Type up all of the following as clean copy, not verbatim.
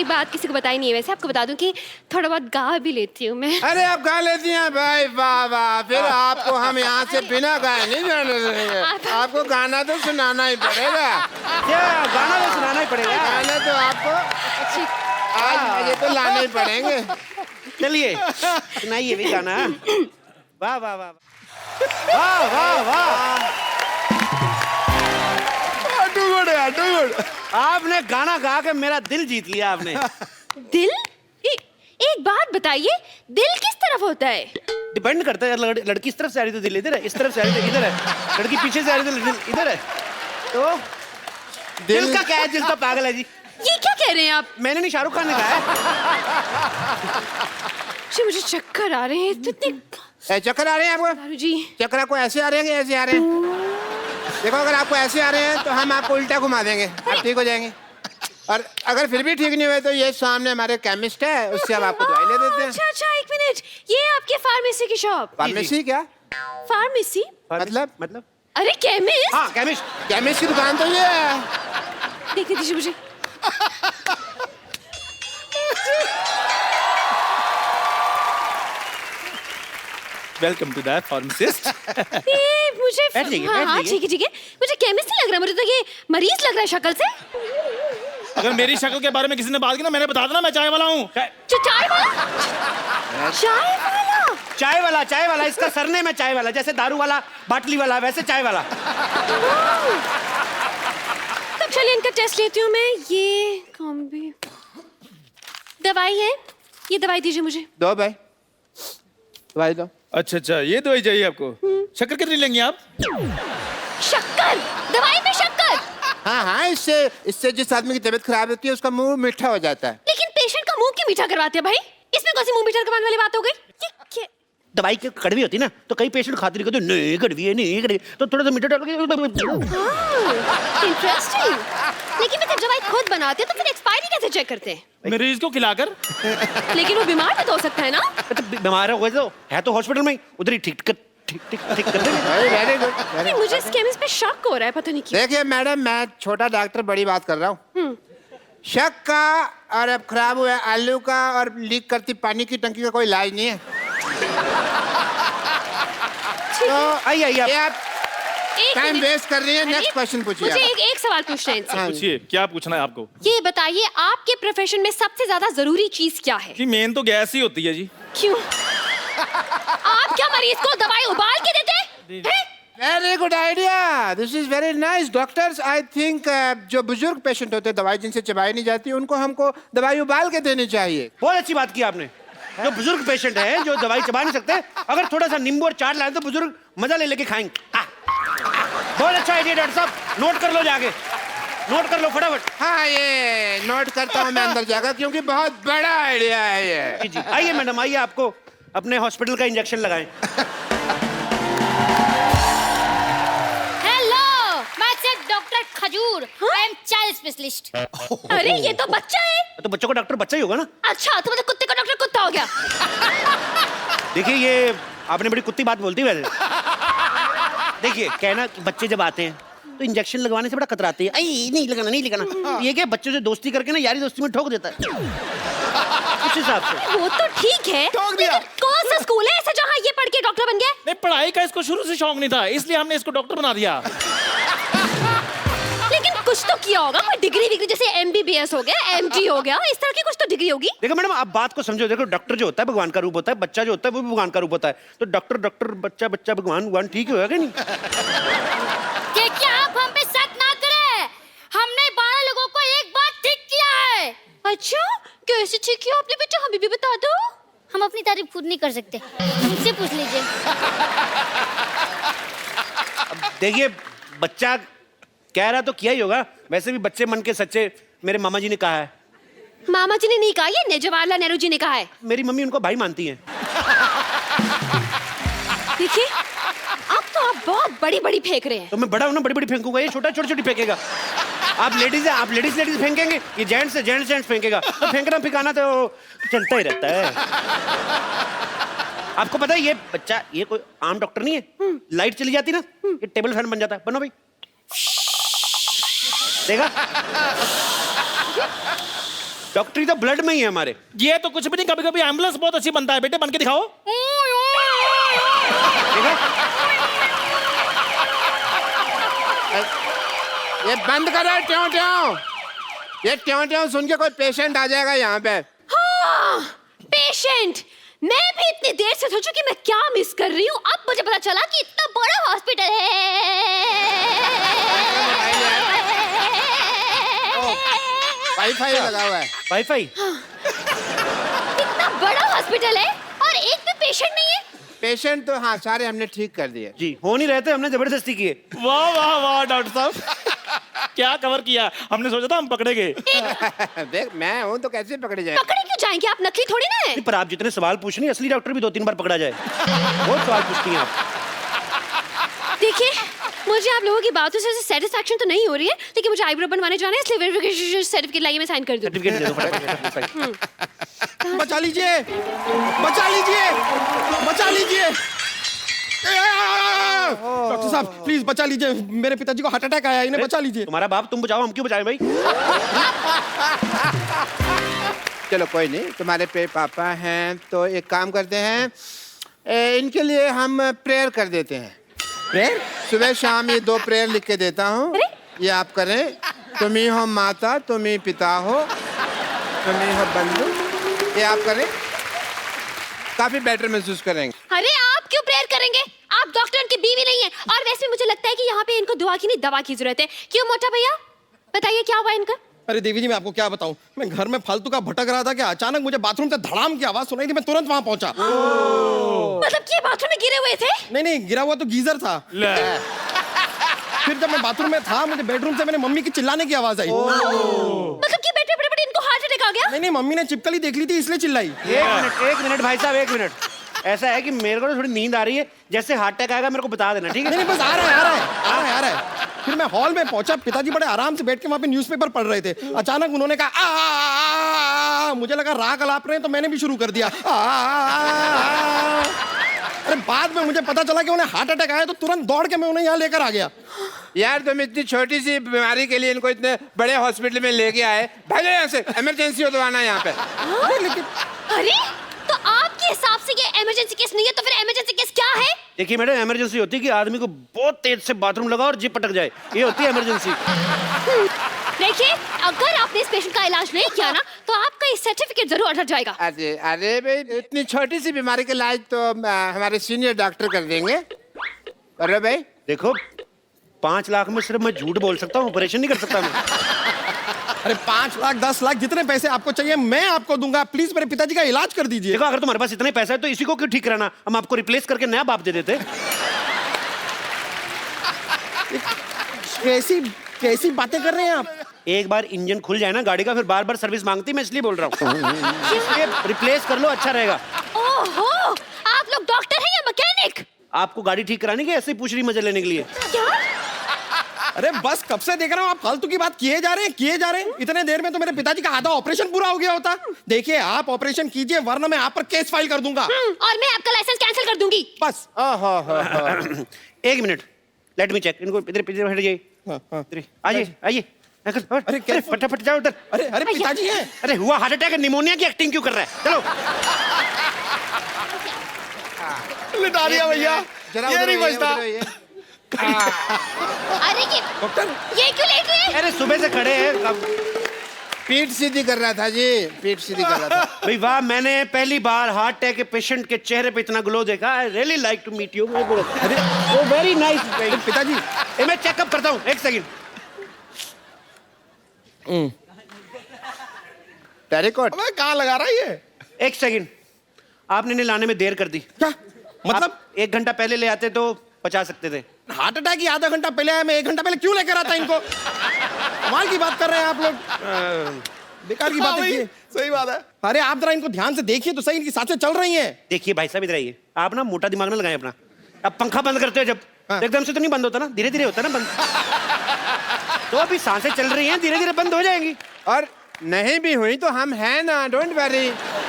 ये बात किसी को बताई नहीं है। वैसे आपको बता दूं कि थोड़ा बहुत गा भी लेती हूँ मैं। अरे आप गा लेती हैं भाई, वाह वाह। फिर आपको हम यहाँ से बिना गाए नहीं जाने देंगे। आपको गाना तो सुनाना ही पड़ेगा। क्या गाना तो सुनाना ही पड़ेगा? गाना तो आपको आज ये तो लाने ही पड़ेंगे। चलिए सुनाइए भी गाना। वाह वाह वाह वाह वाह वाह। आपने गाना गा के मेरा दिल जीत लिया आपने। दिल? एक बात बताइए, दिल किस तरफ होता है? डिपेंड करता है। लड़की इस तरफ से आ रही तो दिल इधर है, इस तरफ से आ रही तो इधर है, लड़की पीछे से आ रही तो दिल इधर है। तो दिल का क्या है? दिल तो पागल है जी। ये क्या कह रहे हैं आप? मैंने नहीं, शाहरुख खान ने कहा है। मुझे चक्कर आ रहे हैं। चक्कर आ रहे हैं आपको? जी चक्कर आपको ऐसे आ रहे हैं कि ऐसे आ रहे हैं? देखो, अगर आपको ऐसे आ रहे हैं तो हम आपको उल्टा घुमा देंगे, आप ठीक हो जाएंगे। और अगर फिर भी ठीक नहीं हुए तो ये सामने हमारे केमिस्ट है, उससे हम आपको दवाई ले देते हैं। अच्छा अच्छा, एक मिनट, ये आपके फार्मेसी की शॉप? फार्मेसी क्या? फार्मेसी मतलब? अरे केमिस्ट। हाँ केमिस्ट। केमिस्ट की दुकान तो ये है। देखने दीजिए मुझे। Welcome to that pharmacist. मुझे हाँ ठीक है मुझे केमिस्ट नहीं लग रहा, मुझे तो ये मरीज लग रहा है शक्ल से। अगर मेरी शक्ल के बारे में किसी ने बात की ना, मैंने बता देना मैं चाय वाला हूँ। चाय वाला? चाय वाला इसका सरनेम है चाय वाला। जैसे दारू वाला, बाटली वाला, वैसे चाय वाला। तब चलिए इनका टेस्ट लेती हूँ मैं। ये कौन भी दवाई है? ये दवाई दीजिए मुझे। दो भाई, दवाई दो। अच्छा अच्छा, ये दवाई चाहिए आपको? शक्कर कितनी लेंगे आप? शक्कर? दवाई में शक्कर? हाँ, इससे जिस आदमी की तबीयत खराब होती है उसका मुंह मीठा हो जाता है। लेकिन पेशेंट का मुंह क्यों मीठा करवाते हैं भाई? इसमें कौन सी मुंह मीठा करवाने वाली बात हो गई? ये दवाई की कड़वी होती ना, तो कई पेशेंट खाते नहीं, कहते नहीं कड़वी है, नहीं कड़वी, तो थोड़ा सा मीठा डाल के। इंटरेस्टिंग। लेकिन मैं जब दवाई खुद बनाते हो तो फिर एक्सपायरी कैसे चेक करते हैं? मरीज को खिलाकर। लेकिन वो बीमार भी तो हो सकता है ना? तो बीमार हो गए तो है तो हॉस्पिटल में उधर ही ठीक कर देंगे। Very good. मुझे इस केमिस्ट पे शक हो रहा है, पता नहीं क्यों। देखिए मैडम, मैं छोटा डॉक्टर बड़ी बात कर रहा हूँ। शक का और अब खराब हुआ आलू का और लीक करती पानी की टंकी का कोई इलाज नहीं है। तो आइए आप टाइम वेस्ट कर रही है। नेक्स्ट क्वेश्चन पूछिए। मुझे एक सवाल पूछना है इनसे। पूछिए, क्या पूछना है आपको? ये बताइए, आपके प्रोफेशन में सबसे ज्यादा जरूरी चीज क्या है? कि मेन तो गैस ही होती है जी। क्यों? आप क्या मरीज को दवाई उबाल के देते हैं? Very good idea, this is very nice. Doctors, I think जो बुजुर्ग पेशेंट होते हैं, दवाई जिनसे चबाई नहीं जाती, उनको हमको दवाई उबाल के देनी चाहिए। बहुत अच्छी बात की आपने। जो बुजुर्ग पेशेंट है, जो दवाई चबा नहीं सकते, अगर थोड़ा सा नींबू और चाट लाए तो बुजुर्ग मजा ले लेके खाएंगे। बहुत अच्छा आइडिया डॉक्टर साहब, नोट कर लो जाके, नोट कर लो फटाफट। हाँ, ये नोट करता हूँ मैं अंदर जाकर, क्योंकि बहुत बड़ा आइडिया है ये। जी आइए मैडम, आइए आपको अपने हॉस्पिटल का इंजेक्शन लगाएं। डॉक्टर खजूर, आई एम चाइल्ड स्पेशलिस्ट। अरे ये तो बच्चा है। तो बच्चों का डॉक्टर बच्चा ही होगा ना? अच्छा, तो मतलब कुत्ते का डॉक्टर कुत्ता हो गया। देखिए, ये आपने बड़ी कुत्ती बात बोलती वैसे। देखिए कहना, बच्चे जब आते हैं तो इंजेक्शन लगवाने से बड़ा कतराते हैं। नहीं लगाना, नहीं लगाना। ये क्या, बच्चों से दोस्ती करके ना यारी दोस्ती में ठोक देता है। उस हिसाब से वो तो ठीक है, लेकिन कौन सा स्कूल है ऐसा जहाँ ये पढ़ के डॉक्टर बन गया? नहीं, पढ़ाई का इसको शुरू से शौक नहीं था, इसलिए हमने इसको डॉक्टर बना दिया। लेकिन कुछ तो किया होगा, कोई डिग्री जैसे MBBS हो गया, MD हो गया, इस तरह की कुछ तो डिग्री होगी। देखो मैडम, आप बात को समझो। देखो, डॉक्टर जो होता है भगवान का रूप होता है, बच्चा जो होता है वो भी भगवान का रूप होता है। तो डॉक्टर बच्चा भगवान ठीक होगा कि नहीं? क्या आप हम पे शक ना करें, हमने 12 लोगों को एक बार ठीक किया है। अच्छा, कैसे ठीक किया आपने बेटा? हमें भी बता दो। हम अपनी तारीफ खुद नहीं कर सकते, मुझसे पूछ लीजिए। देखिए, बच्चा कह रहा तो किया ही होगा। वैसे भी बच्चे मन के सच्चे, मेरे मामा जी ने कहा है। मामा जी ने नहीं कहा, ये जवाहरलाल नेहरू जी ने कहा है। मेरी मम्मी उनको भाई मानती हैं। देखिए, अब तो आप बहुत बड़ी फेंक रहे हैं। तो मैं बड़ा हूं ना, बड़ी फेंकूंगा, ये छोटा छोटी फेंकेगा। आप लेडीज है, आप लेडीज फेंकेंगे, ये जेंट्स है, जेंट्स फेंकेगा। तो फेंकना फिकाना तो चलता ही रहता है। आपको पता है ये बच्चा, ये कोई आम डॉक्टर नहीं है। लाइट चली जाती ना, ये टेबल फैन बन जाता है। बनो भाई, देखा? डॉक्टरी तो ब्लड में ही है हमारे। ये तो कुछ भी नहीं, कभी कभी एम्बुलेंस बहुत अच्छी बनता है बेटे, बन के दिखाओ। ठीक है? ये बंद करो ट्यों ट्यों। ये ट्यों ट्यों सुन के कोई पेशेंट आ जाएगा यहाँ पे। हाँ, पेशेंट। मैं भी इतनी देर से सोचूं कि मैं क्या मिस कर रही हूँ। अब मुझे पता चला कि इतना बड़ा हॉस्पिटल है। वाईफाई लगा हुआ है। वाईफाई? इतना बड़ा हॉस्पिटल है और एक भी पेशेंट नहीं है। पेशेंट तो हाँ सारे हमने ठीक कर दिए। जी, हो नहीं रहे थे, हमने जबरदस्ती किए। वाह वाह वाह डॉक्टर साहब, क्या कवर किया। हमने सोचा था हम पकड़े गए। देख मैं हूँ तो कैसे पकड़े जाए। पकड़े क्यों जाएंगे, आप नकली थोड़ी ना है। नहीं, पर आप जितने सवाल पूछ रही हैं, असली डॉक्टर भी 2-3 बार पकड़ा जाए। बहुत सवाल पूछती हैं आप। देखिए, मुझे आप लोगों की बातों से सेटिस्फैक्शन तो नहीं हो रही है, लेकिन मुझे आईब्रो बनवाने जाना है, इसलिए वेरिफिकेशन सर्टिफिकेट लाइए, मैं साइन कर दूं। सर्टिफिकेट दे दो फटाफट। बचा लीजिए, बचा लीजिए, बचा लीजिए। डॉक्टर साहब प्लीज बचा लीजिए, मेरे पिताजी को हार्ट अटैक आया, इन्हें बचा लीजिए। तुम्हारा बाप, तुम बचाओ, हम क्यों बचाएं भाई? चलो कोई नहीं, तुम्हारे पे पापा हैं तो एक काम करते हैं, इनके लिए हम प्रेयर कर देते हैं। प्रेयर? सुबह शाम ये 2 प्रेयर लिख के देता हूँ, ये आप करें। तुम ही हो माता, तुम ही पिता हो, तुम ही हो बंधु, ये आप करें, काफी बेटर महसूस करेंगे। अरे आप क्यों प्रेयर करेंगे, आप डॉक्टर की बीवी नहीं है। और वैसे मुझे लगता है कि यहाँ पे इनको दुआ की नहीं दवा की जरूरत है। क्यों मोटा भैया, बताइए क्या हुआ इनका। अरे देवी जी मैं आपको क्या बताऊं, मैं घर में फालतू का भटक रहा था कि अचानक मुझे बाथरूम से धड़ाम की आवाज सुनाई थी, मैं तुरंत वहां पहुंचा। मतलब कि बाथरूम में गिरे हुए थे। नहीं, गिरा हुआ तो गीजर था। फिर जब मैं बाथरूम में था, मुझे बेडरूम से मेरे मम्मी की चिल्लाने की आवाज आई। मतलब कि बैठे बैठे इनको हार्ट अटैक आ गया। नहीं, मम्मी ने चिपकली देख ली थी इसलिए चिल्लाई। एक मिनट भाई साहब, 1 मिनट। ऐसा है कि मेरे को थोड़ी नींद आ रही है, जैसे हार्ट अटैक आएगा मेरे को बता देना, ठीक है? नहीं, बस आ रहा है। फिर मैं हॉल में पहुंचा, पिताजी बड़े आराम से बैठ के वहां पे न्यूज़पेपर पढ़ रहे थे। अचानक उन्होंने कहा मुझे लगा राग अलाप रहे हैं, तो मैंने भी शुरू कर दिया। अरे बाद में मुझे पता चला कि उन्हें हार्ट अटैक आया, तो तुरंत दौड़ के मैं उन्हें यहाँ लेकर आ गया। यार तुम इतनी छोटी सी बीमारी के लिए इनको इतने बड़े हॉस्पिटल में लेके आए, भागो यहाँ से, इमरजेंसी हो दवाना यहाँ पे। अरे तो आपके हिसाब से ये इमरजेंसी केस नहीं है, तो फिर इमरजेंसी केस क्या है? देखिए मैडम, इमरजेंसी होती है कि आदमी को बहुत तेज से बाथरूम लगा और जिप पटक जाए, ये होती है इमरजेंसी। देखिए, अगर आपने इस पेशेंट का इलाज नहीं किया ना, तो आपका ये सर्टिफिकेट जरूर अटक जाएगा। अरे भाई, इतनी छोटी सी बीमारी के इलाज तो हमारे सीनियर डॉक्टर कर देंगे। अरे भाई देखो, 5 लाख में सिर्फ मैं झूठ बोल सकता हूँ, ऑपरेशन नहीं कर सकता मैं। अरे 5 लाख 10 लाख जितने पैसे आपको चाहिए मैं आपको दूंगा, प्लीज मेरे पिताजी का इलाज कर दीजिए। देखो, अगर तुम्हारे पास इतने पैसे है तो इसी को क्यों ठीक कराना, हम आपको रिप्लेस करके नया बाप दे देते। कैसी बातें कर रहे हैं आप? एक बार इंजन खुल जाए ना गाड़ी का, फिर बार बार सर्विस मांगती, मैं इसलिए बोल रहा हूँ। इसलिए रिप्लेस कर लो, अच्छा रहेगा। ओहो, आप लोग डॉक्टर हैं या मैकेनिक? आपको गाड़ी ठीक करानी कि ऐसे ही पूछ रही मजे लेने के लिए? क्या? अरे बस कब से देख रहा हूँ आप फालतू की बात किए जा रहे हैं। इतने देर में तो मेरे पिताजी का आधा ऑपरेशन पूरा हो गया होता। देखिए आप ऑपरेशन कीजिए, वरना मैं आप पर केस फाइल कर दूंगा। और मैं आपका लाइसेंस कैंसिल कर दूंगी। बस। एक मिनट, लेट मी चेक। इनको इधर इधर हट जाइए, आइए। अरे क्या फटाफट जाओ उधर। अरे पिताजी हैं। अरे हुआ हार्ट अटैक, निमोनिया की एक्टिंग क्यों कर रहा है? चलो लिटा दिया भैया, ये नहीं बचता। अरे ये डॉक्टर ये क्यों लेट रहे हैं? अरे सुबह से खड़े हैं, पीठ सीधी कर रहा था जी, पीठ सीधी कर रहा था। भाई वाह, मैंने पहली बार हार्ट अटैक के पेशेंट के चेहरे पे इतना ग्लो देखा। I really like to meet you. अरे वो वेरी नाइस। पिताजी मैं चेकअप करता हूँ, एक सेकंड। टेरिकॉट अबे कहाँ लगा रहा है ये? एक सेकंड, आपने इन्हें लाने में देर कर दी। क्या मतलब? आप 1 घंटा पहले ले आते तो बचा सकते थे। हार्ट अटैक ही आधा घंटा पहले आया, मैं 1 घंटा पहले क्यों लेकर आता इनको? कमाल की बात कर रहे हैं आप लोग, बेकार की बात है। सही बात है। अरे आप जरा इनको ध्यान से देखिए तो सही, इनकी सांसें चल रही हैं। देखिए भाई साहब, इधर आइए। आप ना मोटा दिमाग ना लगाएं अपना। अब पंखा बंद करते हो जब, एकदम से तो नहीं बंद होता ना, धीरे धीरे होता ना बंद। तो अभी सांसें चल रही हैं, धीरे धीरे बंद हो जाएंगी। और नहीं भी हुई तो हम हैं ना, डोंट वरी।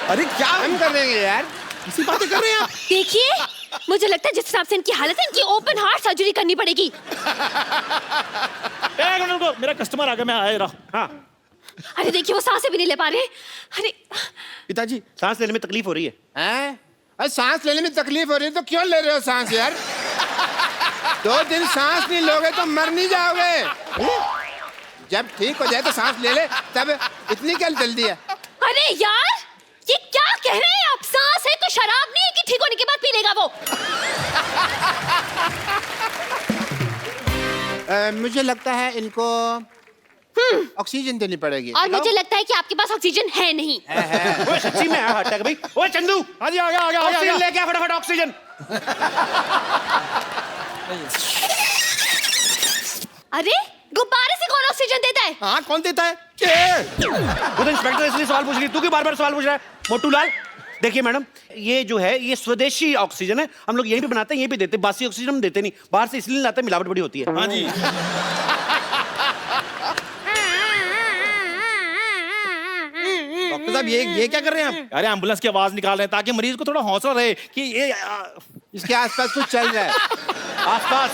अरे क्या हम कर देंगे यार, ऐसी बातें कर रहे हैं आप? देखिए, मुझे लगता है जिस हिसाब से इनकी हालत है, इनकी ओपन हार्ट सर्जरी करनी पड़ेगी। एक मिनट रुको, मेरा कस्टमर आ गया, मैं आया रहा। हाँ अरे देखिए वो सांसें भी नहीं ले पा रहे। अरे पिताजी सांस लेने में तकलीफ हो रही है। हैं? अरे सांस लेने में तकलीफ हो रही है तो क्यों ले रहे हो सांस यार? 2 दिन सांस नहीं लोगे तो मर नहीं जाओगे। जब ठीक हो जाए तो सांस ले ले, तब इतनी क्या जल्दी है? अरे यार ये क्या कह रहे हैं आप? सांस है तो शराब नहीं है कि ठीक होने के बाद पी लेगा वो। मुझे लगता है इनको ऑक्सीजन देनी पड़ेगी। और मुझे लगता है कि आपके पास ऑक्सीजन है नहीं। ओए सच्ची में हार्ट अटैक भाई। ओए चंदू, हाँ जी, आ गया ऑक्सीजन लेके आ फटाफट, ऑक्सीजन। अरे गुब्बारे से कौन ऑक्सीजन देता है? हाँ कौन देता है? वो तो इंस्पेक्टर इसलिए सवाल पूछ रही, तू क्यों बार-बार सवाल पूछ रहा है? मोटू लाल, देखिए मैडम, ये जो है ये स्वदेशी ऑक्सीजन है, हम लोग यहीं पे बनाते हैं, यहीं पे देते हैं। बासी ऑक्सीजन हम देते नहीं, बाहर से इसलिए लाते हैं, मिलावट बड़ी होती है। हाँ जी। डॉक्टर साहब ये क्या कर रहे हैं आप? अरे एम्बुलेंस की आवाज निकाल रहे हैं ताकि मरीज को थोड़ा हौसला रहे कि ये इसके आसपास कुछ चल रहा है। आसपास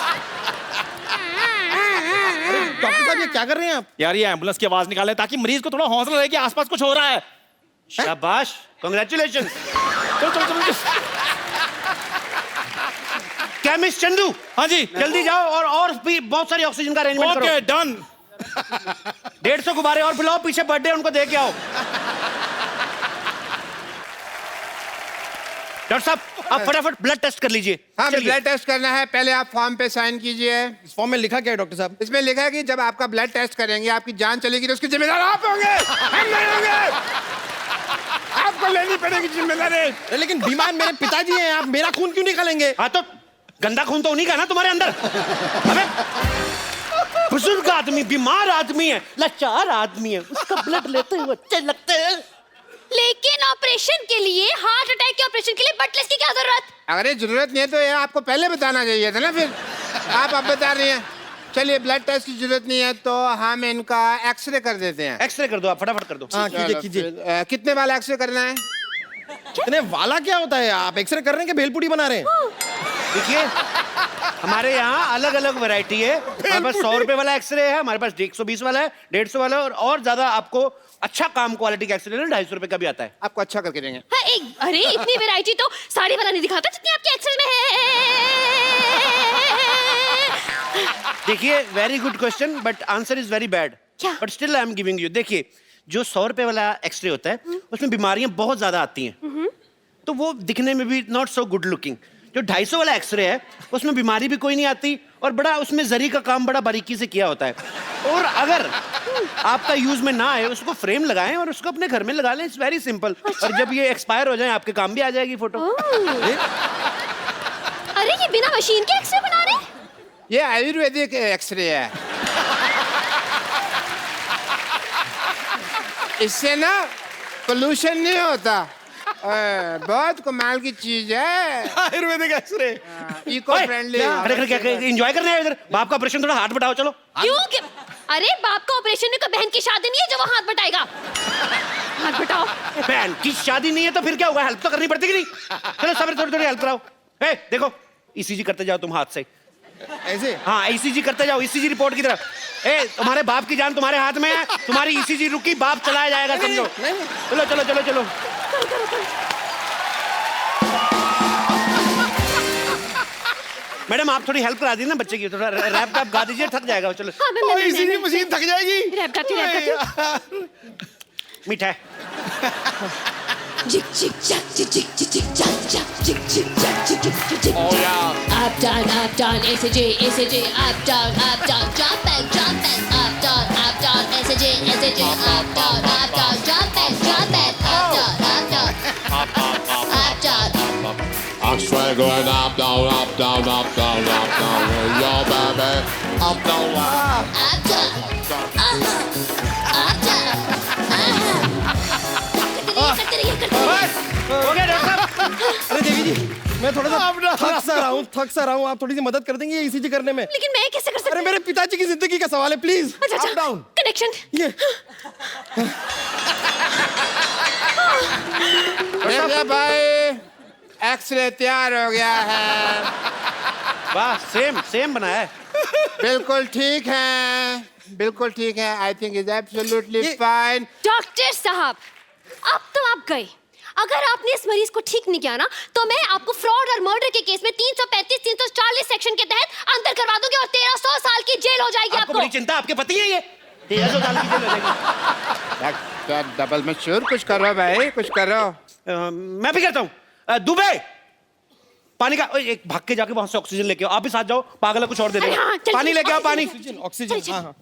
डॉक्टर साहब ये क्या कर रहे हैं आप? यार ये एम्बुलेंस की आवाज निकाल रहे हैं ताकि मरीज को थोड़ा हौसला रहे कि आसपास कुछ हो रहा है। शाबाश, कांग्रेचुलेशन। चलो चलो चलो। केमिस्ट चंदू, हाँ जी, जल्दी जाओ और भी बहुत सारी ऑक्सीजन का अरेंजमेंट करो। Okay done. 150 गुब्बारे और पिलाओ, पीछे बर्थडे उनको दे के आओ। डॉक्टर साहब आप फटाफट ब्लड टेस्ट कर लीजिए। हाँ, चलिए। ब्लड टेस्ट करना है। पहले आप फॉर्म पे साइन कीजिए। इस फॉर्म में लिखा क्या है डॉक्टर साहब? इसमें लिखा है कि जब आपका ब्लड टेस्ट करेंगे, आपकी जान चलेगी तो उसकी जिम्मेदार आप होंगे, हम नहीं होंगे। आपको लेनी पड़ेगी जिम्मेदारी। लेकिन बीमार मेरे पिताजी हैं, आप मेरा खून क्यों निकालेंगे? हाँ तो गंदा खून तो उन्हीं का ना तुम्हारे अंदर। अबे बुजुर्ग आदमी, बीमार आदमी है, लाचार आदमी है, उसका ब्लड लेते हुए अच्छे लगते हैं। लेकिन ऑपरेशन के लिए, हार्ट अटैक के ऑपरेशन के लिए ब्लड टेस्ट की क्या जरूरत? अगर ये जरूरत नहीं है तो ये आपको पहले बताना चाहिए था ना। फिर आप अब बता रही हैं। चलिए, ब्लड टेस्ट की जरूरत नहीं है तो हम इनका एक्सरे कर देते हैं। एक्सरे कर दो आप, फटाफट कर दो। हाँ कीजिए। कितने वाला एक्सरे करना है? इतने वाला क्या होता है? आप एक्सरे कर रहे हैं कि भेलपुड़ी बना रहे हैं? देखिए हमारे यहाँ अलग अलग वैरायटी है। हमारे पास 100 रुपए वाला एक्सरे है, हमारे पास 120 वाला है, 150 वाला है, और ज्यादा आपको अच्छा काम क्वालिटी का एक्सरे 250 रुपए का भी आता है। आपको अच्छा करके देंगे। हाँ, अरे इतनी वैरायटी तो साड़ी वाला नहीं दिखाता जितनी आपके एक्सेल में है। देखिए very good question but answer is very bad. क्या? But still I am giving you. देखिए जो 100 रुपए वाला एक्सरे होता है उसमें बीमारियां बहुत ज्यादा आती हैं, तो वो दिखने में भी नॉट सो गुड लुकिंग। जो 250 वाला एक्सरे है उसमें बीमारी भी कोई नहीं आती और बड़ा उसमें जरी का काम बड़ा बारीकी से किया होता है। और अगर आपका यूज में ना आए उसको फ्रेम लगाएं और उसको अपने घर में लगा लें। It's very simple. और जब ये एक्सपायर हो जाए आपके काम भी आ जाएगी फोटो। अरे ये बिना मशीन के एक्सरे बना रहे हैं? ये आयुर्वेदिक एक्सरे है। इससे ना पोल्यूशन नहीं होता। बहुत कमाल की चीज है Ayurvedic X ray. Eco friendly. Enjoy करने आए इधर। बाप का ऑपरेशन, थोड़ा हाथ बटाओ चलो। क्यों? अरे बाप का ऑपरेशन में कोई बहन की शादी नहीं है जो वो हाथ बटाएगा। हाथ बटाओ। बहन की शादी नहीं है तो फिर क्या होगा? हेल्प तो करनी पड़ती कि नहीं? चलो सब थोड़ी थोड़ी हेल्प कराओ। ए देखो ईसीजी करते जाओ तुम हाथ से। ऐसे? हाँ ईसीजी करते जाओ, ईसीजी रिपोर्ट की तरफ। ए तुम्हारे बाप की जान तुम्हारे हाथ में है, तुम्हारी ईसीजी रुकी बाप चलाया जाएगा, समझो। चलो चलो चलो चलो। मैडम आप थोड़ी हेल्प करा दी ना बच्चे की, थोड़ा रैप वैप गा दीजिए, थक जाएगा। चलो हाँ, मैं इसी मशीन थक जाएगी। रैप गाती हूँ। मीठा Jig jig jack jig jig jig jig jack jack jig jig jack jig jig jig jig. Oh yeah. Up down ACJ up down jump back up down ACJ up down jump back up down. I'm straight going up, down, up, down, up, down, up, down. Yo, baby, up, down, करते रहिए। हो गया doctor साहब। अरे देवी जी मैं थोड़ा सा थक सा रहा हूँ। आप थोड़ी सी मदद कर देंगे ये ईसीजी करने में? लेकिन मैं कैसे कर सकती? अरे मेरे पिताजी की जिंदगी का सवाल है, प्लीज। अच्छा अप डाउन कनेक्शन। ये देखिए भाई, एक्सरे तैयार हो गया है। वाह सेम सेम बनाया है। बिल्कुल ठीक है। बिल्कुल ठीक है। I think is absolutely fine. Doctor साहब, अब तो आप गए। अगर आपने इस मरीज को ठीक नहीं किया ना, तो मैं आपको फ्रॉड और मर्डर के केस में 335, 340 सेक्शन के तहत अंदर करवा दूंगी और 1300 साल की जेल हो जाएगी आपको। बड़ी चिंता, आपके पति है ये 1300 साल की जेल हो जाएगी। डॉक्टर डबल मशहूर, कुछ करो भाई, कुछ करो। मैं भी करता हूँ। दुबे, पानी का एक भाग के जाके वहां से ऑक्सीजन लेके आओ। आप भी साथ जाओ, पागल है कुछ और दे देगा। हाँ, चल, पानी लेके आओ, पानी। ऑक्सीजन। हाँ हाँ।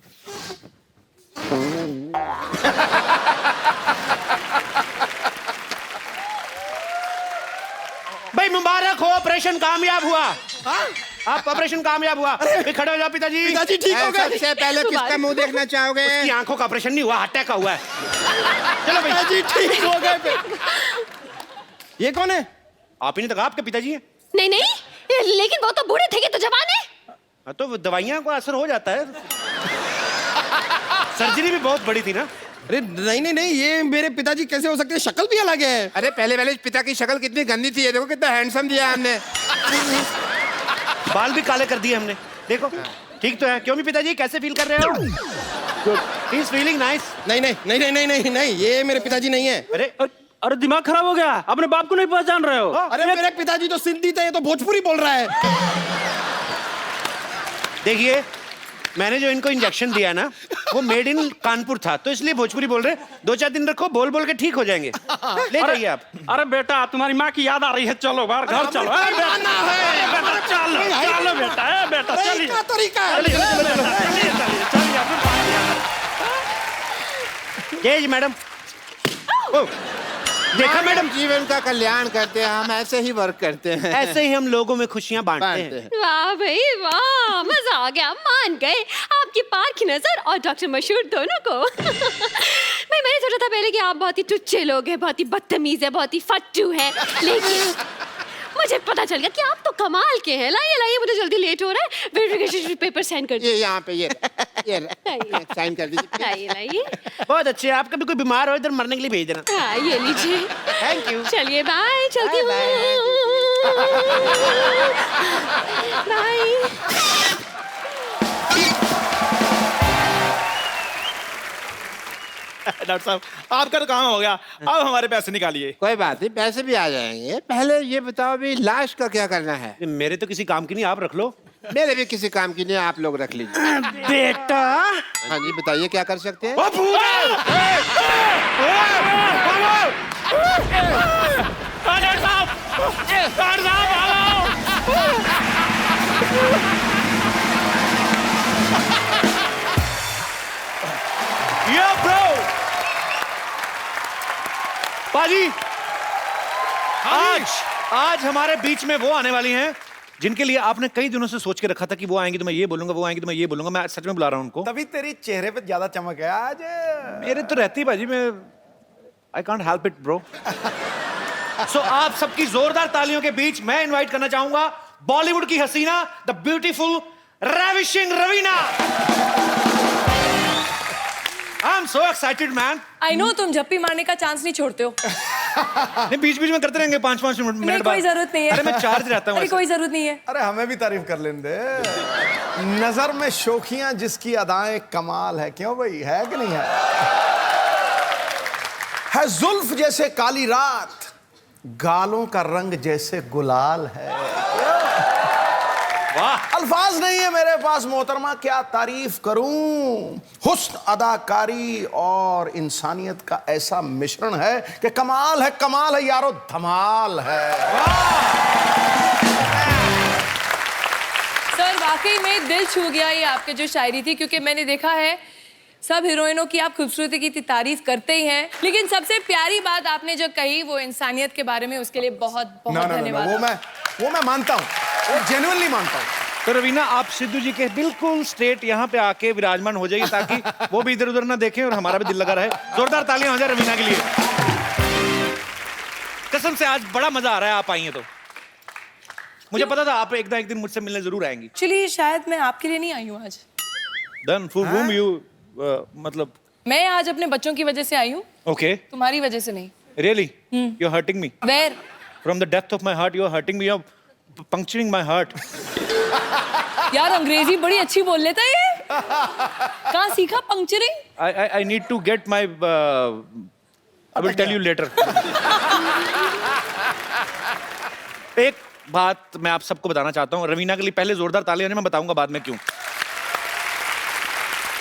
भाई मुबारक हो, ऑपरेशन कामयाब हुआ। आप ऑपरेशन कामयाब हुआ। खड़े हो जाओ पिताजी। पिताजी ठीक हो गए। सबसे पहले किसका मुंह देखना चाहोगे? उसकी आंखों का ऑपरेशन नहीं हुआ, अटैक का हुआ है। चलो भाई। पिताजी ठीक हो गए। ये कौन है? आप ही ने तो कहा आपके पिताजी हैं। नहीं नहीं, लेकिन वो तो बूढ़े थे, ये तो जवान है। हाँ, तो दवाइयां को असर हो जाता है। सर्जरी भी बहुत बड़ी थी ना। अरे नहीं नहीं नहीं, ये मेरे पिताजी कैसे हो सकते हैं? शक्ल भी अलग है। अरे पहले पहले पिता की शक्ल कितनी गंदी थी, ये देखो कितना हैंडसम दिया हमने। बाल भी काले कर दिए हमने, देखो। ठीक तो है। क्यों भी पिताजी, कैसे फील कर रहे हो? He is feeling nice. नहीं नहीं नहीं नहीं नहीं नहीं नहीं, ये मेरे पिताजी नहीं है। अरे दिमाग खराब हो गया, अपने बाप को नहीं पहचान रहे हो? अरे मेरे पिताजी तो सिंधी थे, ये तो भोजपुरी बोल रहा है। देखिए, मैंने जो इनको इंजेक्शन दिया ना, वो मेड इन कानपुर था, तो इसलिए भोजपुरी बोल रहे। 2-4 दिन रखो, बोल बोल के ठीक हो जाएंगे। ले जाइए आप। अरे बेटा, तुम्हारी माँ की याद आ रही है, चलो बाहर घर चलो। अरे बेटा, चलो चलो बेटा, बेटा चलिए। क्या तरीका है? जय जी मैडम। देखा मैडम, जीवन का कल्याण करते हैं हम, ऐसे ही वर्क करते हैं। ऐसे ही हम लोगों में खुशियां बांटते हैं। वाह भाई वाह, मजा आ गया, मान गए आपकी पाक नजर और डॉक्टर मशहूर दोनों को। भाई मैंने सोचा था पहले कि आप बहुत ही टुच्चे लोग हैं, बहुत ही बदतमीज है, बहुत ही फट्टू है, लेकिन मुझे पता चल गया कि आप तो कमाल के हैं। लाइए लाइए, मुझे जल्दी लेट हो रहा है, वेरिफिकेशन पेपर साइन कर ये यहाँ पे ये साइन कर दीजिए। लाइए लाइए। बहुत अच्छे। आप कभी कोई बीमार हो, इधर मरने के लिए भेज देना। हाँ ये लीजिए। Thank you. चलिए बाय, चलती हूँ। बाय। डॉक्टर साहब, आपका तो काम हो गया, अब हमारे पैसे निकालिए। कोई बात नहीं, पैसे भी आ जाएंगे। पहले ये बताओ भी लाश का क्या करना है? मेरे तो किसी काम की नहीं, आप रख लो। मेरे भी किसी काम की नहीं, आप लोग रख लीजिए। बेटा। हाँ जी बताइए, क्या कर सकते हैं? बाजी, आज हमारे बीच में वो आने वाली हैं जिनके लिए आपने कई दिनों से सोच के रखा था कि वो आएंगी तो मैं ये बोलूंगा, वो आएंगी तो मैं ये बोलूंगा। मैं सच में बुला रहा हूं उनको। तभी तेरी चेहरे पे ज्यादा चमक है आज। मेरे तो रहती बाजी में, I can't help it bro. सो आप सबकी जोरदार तालियों के बीच मैं इनवाइट करना चाहूंगा बॉलीवुड की हसीना, the beautiful ravishing Raveena. I am so excited man. I know तुम झप्पी मारने का चांस नहीं छोड़ते हो। नहीं, बीच बीच में करते रहेंगे 5-5 मिनट नहीं, कोई जरूरत नहीं है। अरे मैं चार्ज रहता हूँ। अरे कोई जरूरत नहीं है। अरे हमें भी तारीफ कर लेने दे। नजर में शोखियां जिसकी अदाएं कमाल है, क्यों भाई, है कि नहीं है जुल्फ जैसे काली रात, गालों का रंग जैसे गुलाल है। वाह, अल्फाज नहीं है मेरे पास मोहतरमा, क्या तारीफ करूं। हुस्न, अदाकारी और इंसानियत का ऐसा मिश्रण है कि कमाल है यारो, धमाल है। सर वाकई में दिल छू गया ये आपकी जो शायरी थी, क्योंकि मैंने देखा है सब हीरोइनों की आप खूबसूरती की तारीफ करते ही हैं, लेकिन सबसे प्यारी बात आपने जो कही वो इंसानियत के बारे में, उसके लिए बहुत बहुत धन्यवाद। वो मैं मानता हूँ, वो जेन्युइनली मानता हूँ। तो रवीना, आप सिद्धू जी के बिल्कुल स्ट्रेट यहाँ पे आके विराजमान हो जाइए ताकि वो भी इधर उधर ना देखें और हमारा भी दिल लगा रहे। जोरदार तालियां हो जाए रवीना के लिए। कसम से आज बड़ा मजा आ रहा है, आप आई हैं तो। मुझे पता था आप एक दिन मुझसे मिलने जरूर आएंगी। चलिए, शायद मैं आपके लिए नहीं आई हूँ आज। Then for whom you मतलब? मैं आज अपने बच्चों की वजह से आई हूँ। Okay. तुम्हारी वजह से नहीं। Really? You're hurting me. Where? From the depth of my heart, you're hurting me. You're puncturing my heart. यार अंग्रेजी बड़ी अच्छी बोल लेता है ये। कहाँ सीखा पंक्चरिंग? I need to get my I will tell you later. एक बात मैं आप सबको बताना चाहता हूँ, रवीना के लिए पहले जोरदार तालियां, मैं बताऊंगा बाद में क्यों।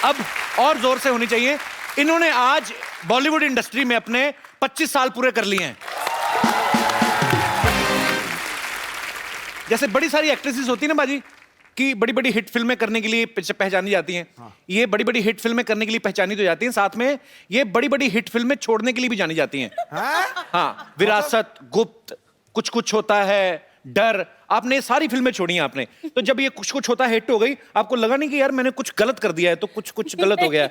अब और जोर से होनी चाहिए। इन्होंने आज बॉलीवुड इंडस्ट्री में अपने 25 साल पूरे कर लिए हैं। जैसे बड़ी सारी एक्ट्रेसेस होती है ना बाजी, कि बड़ी बड़ी हिट फिल्में करने के लिए पहचानी जाती हैं। हाँ। ये बड़ी बड़ी हिट फिल्में करने के लिए पहचानी तो जाती हैं, साथ में ये बड़ी बड़ी हिट फिल्में छोड़ने के लिए भी जानी जाती हैं। हाँ, विरासत, गुप्त, कुछ कुछ होता है, डर, आपने सारी फिल्में छोड़ी हैं आपने। तो जब ये कुछ कुछ होता है हिट हो गई, आपको लगा नहीं कि यार मैंने कुछ गलत कर दिया है, तो कुछ कुछ गलत हो गया?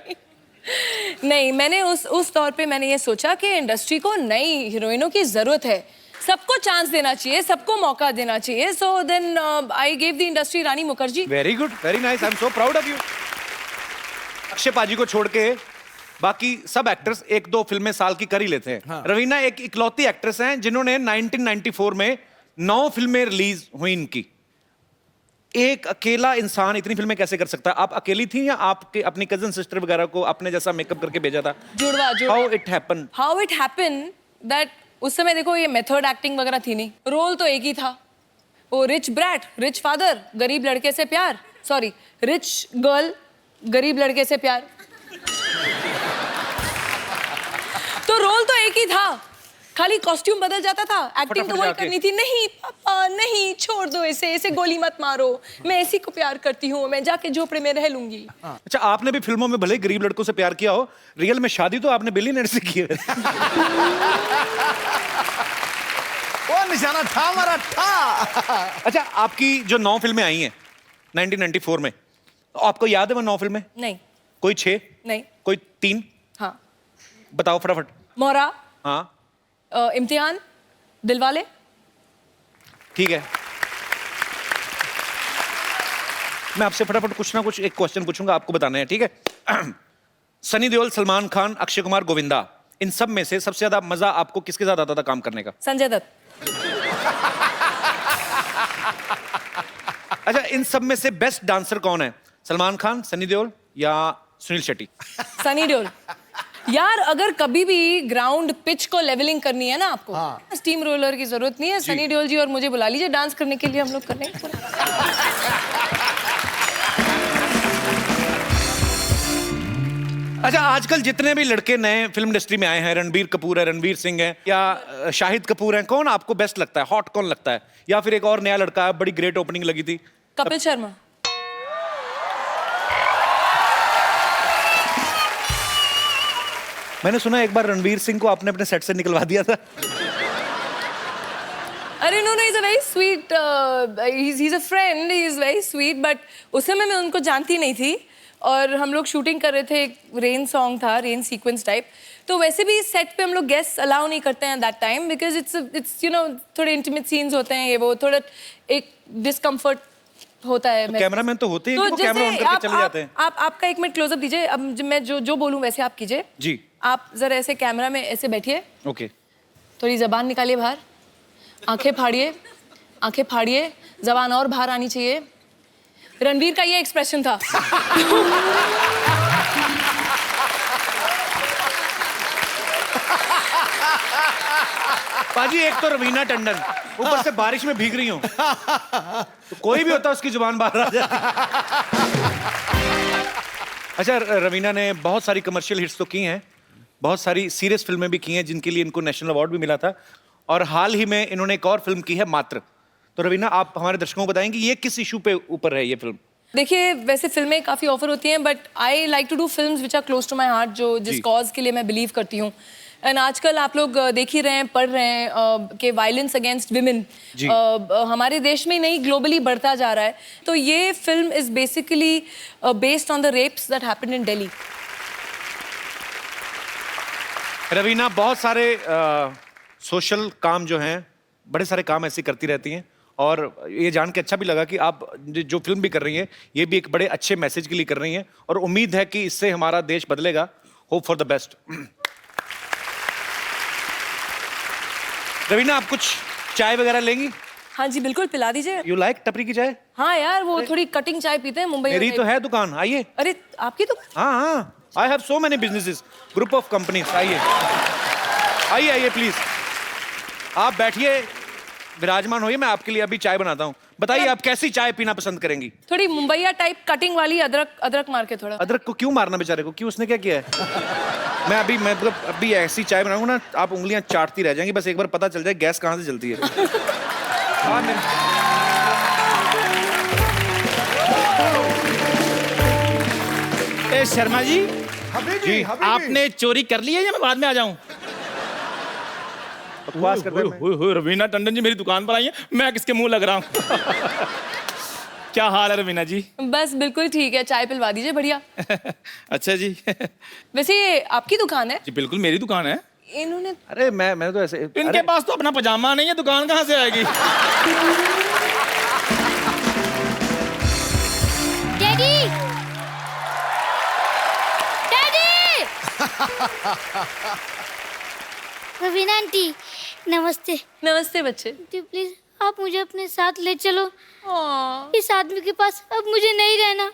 नहीं, मैंने उस तौर पे मैंने ये सोचा कि इंडस्ट्री को नई हीरोइनों की जरूरत है, सबको चांस देना चाहिए, सबको मौका देना चाहिए। So then I gave the industry Rani Mukherjee. Very good, very nice, I am so proud of you. Akshay Paaji को छोड़ के बाकी सब एक्टर्स एक दो फिल्में साल की कर ही लेते हैं। हाँ। रवीना एक इकलौती एक्ट्रेस हैं जिन्होंने 1994 में 9 फिल्में रिलीज हुई इनकी। एक अकेला इंसान इतनी फिल्में कैसे कर सकता है? आप अकेली थी या आपके अपनी कजन सिस्टर वगैरह को अपने जैसा मेकअप करके भेजा था? जुड़वा। हाउ इट हैपन दैट उस समय देखो ये मेथड एक्टिंग वगैरह थी नहीं, रोल तो एक ही था, वो रिच ब्रैट, रिच फादर, गरीब लड़के से प्यार, सॉरी रिच गर्ल, गरीब लड़के से प्यार। तो रोल तो एक ही था, खाली कॉस्ट्यूम बदल जाता था, एक्टिंग तो वही करनी थी। नहीं पापा नहीं, छोड़ दो इसे, इसे गोली मत मारो, मैं इसी को प्यार करती हूँ, मैं जाके झोपड़े में रह लूंगी। अच्छा, आपने भी फिल्मों में भले ही गरीब लड़कों से प्यार किया हो, रियल में शादी तो आपने बिलियनर से की है। वो निशाना था हमारा था। अच्छा, आपकी जो 9 फिल्में आई हैं 1994 में, आपको याद है वो 9 फिल्में? नहीं। कोई 6? नहीं। कोई 3? हाँ। बताओ फटाफट। मोरा। हाँ। इम्तिहान, दिलवाले। ठीक है, मैं आपसे फटाफट कुछ ना कुछ एक क्वेश्चन पूछूंगा, आपको बताना है, ठीक है? सनी देओल, सलमान खान, अक्षय कुमार, गोविंदा, इन सब में से सबसे ज्यादा मजा आपको किसके साथ आता था काम करने का? संजय दत्त। अच्छा, इन सब में से बेस्ट डांसर कौन है? सलमान खान, सनी देओल या सुनील शेट्टी? सनी देओल। यार अगर कभी भी ग्राउंड पिच को लेवलिंग करनी है ना आपको, हाँ। स्टीम रोलर की जरूरत नहीं है, सनी देओल जी और मुझे बुला लीजिए डांस करने के लिए, हम लोग कर लेंगे। अच्छा, आजकल जितने भी लड़के नए फिल्म इंडस्ट्री में आए हैं, रणबीर कपूर है, रणवीर सिंह है या शाहिद कपूर है, कौन आपको बेस्ट लगता है? हॉट कौन लगता है? या फिर एक और नया लड़का है, बड़ी ग्रेट ओपनिंग लगी थी, कपिल शर्मा। मैंने सुना एक बार रणवीर सिंह को आपने अपने सेट से निकलवा दिया था। अरे no, he is a very sweet, he is a friend, he is very sweet, but उस समय मैं उनको जानती नहीं थी और हम लोग शूटिंग कर रहे थे, एक रेन सॉन्ग था, रेन सीक्वेंस टाइप। तो वैसे भी सेट पे हम लोग गेस्ट अलाउ नहीं करते हैं that time, because it's you know थोड़े इंटीमेट सीन्स होते हैं, ये वो थोड़ा एक डिस्कम्फर्ट होता है। तो कैमरामैन तो होते हैं, तो वो कैमरा ऑन करके चले जाते हैं। आपका एक मिनट क्लोजअप दीजिए, अब मैं जो बोलूं वैसे आप कीजिए जी। आप जरा ऐसे कैमरा में ऐसे बैठिए, ओके। थोड़ी जबान निकालिए बाहर, आंखें फाड़िए, आंखें फाड़िए, जबान और बाहर आनी चाहिए। रणवीर का ये एक्सप्रेशन था। पाजी, एक तो रवीना टंडन, ऊपर से बारिश में भीग रही हूँ, तो कोई भी होता उसकी जुबान बाहर आ जाती। अच्छा, रवीना ने बहुत सारी कमर्शियल हिट्स तो की हैं, बहुत सारी सीरियस फिल्में भी की हैं जिनके लिए इनको नेशनल अवार्ड भी मिला था, और हाल ही में इन्होंने एक और फिल्म की है, मात्र। तो रवीना, आप हमारे दर्शकों को बताएंगे ये किस इशू पे ऊपर है ये फिल्म? देखिए, वैसे फिल्में काफ़ी ऑफर होती हैं, but I like to do films which are close to my heart, जो जिस कॉज के लिए मैं बिलीव करती हूँ। एंड आजकल आप लोग देख ही रहे हैं, पढ़ रहे हैं कि वायलेंस अगेंस्ट विमेन हमारे देश में नहीं, ग्लोबली बढ़ता जा रहा है। तो ये film is basically based on the rapes that happened in Delhi. Raveena बहुत सारे सोशल काम जो हैं, बड़े सारे काम ऐसे करती रहती हैं, और ये जान के अच्छा भी लगा कि आप जो फिल्म भी कर रही हैं ये भी एक बड़े अच्छे मैसेज के लिए कर रही हैं, और उम्मीद है कि इससे हमारा देश बदलेगा। Hope for the best. Raveena, आप कुछ चाय वगैरह लेंगी? हाँ जी बिल्कुल, पिला दीजिए। यू लाइक टपरी की चाय? हाँ यार, वो थोड़ी कटिंग चाय पीते हैं मुंबई में। मेरी तो है दुकान, आइए। अरे आपकी तो? हाँ हाँ, I have so many businesses, group of companies. आइए आइए आइए प्लीज, आप बैठिए, विराजमान होइए, मैं आपके लिए अभी चाय बनाता हूँ। बताइए आप कैसी चाय पीना पसंद करेंगी? थोड़ी मुंबईया टाइप कटिंग वाली, अदरक मार के थोड़ा। अदरक को क्यों मारना बेचारे को, क्यों, उसने क्या किया है? मैं अभी ऐसी चाय बनाऊंगा ना, आप उंगलियां चाटती रह जाएंगी, बस एक बार पता चल जाए गैस कहाँ से जलती है। हाँ, ए शर्मा जी, जी आपने चोरी कर ली है या मैं बाद में आ जाऊं? बकवास कर रहे हैं। रवीना टंडन जी मेरी दुकान पर आई है, मैं किसके मुंह लग रहा हूँ? क्या हाल है रवीना जी? बस बिल्कुल ठीक है, चाय पिलवा दीजिए बढ़िया। अच्छा जी। वैसे ये आपकी दुकान है? जी बिल्कुल मेरी दुकान है। इन्होंने अरे मैं तो ऐसे, इनके पास तो अपना पजामा नहीं है, दुकान कहाँ से आएगी? Daddy, daddy. रवीना आंटी नमस्ते। नमस्ते बच्चे। प्लीज आप मुझे अपने साथ ले चलो। इस आदमी के पास अब मुझे नहीं रहना।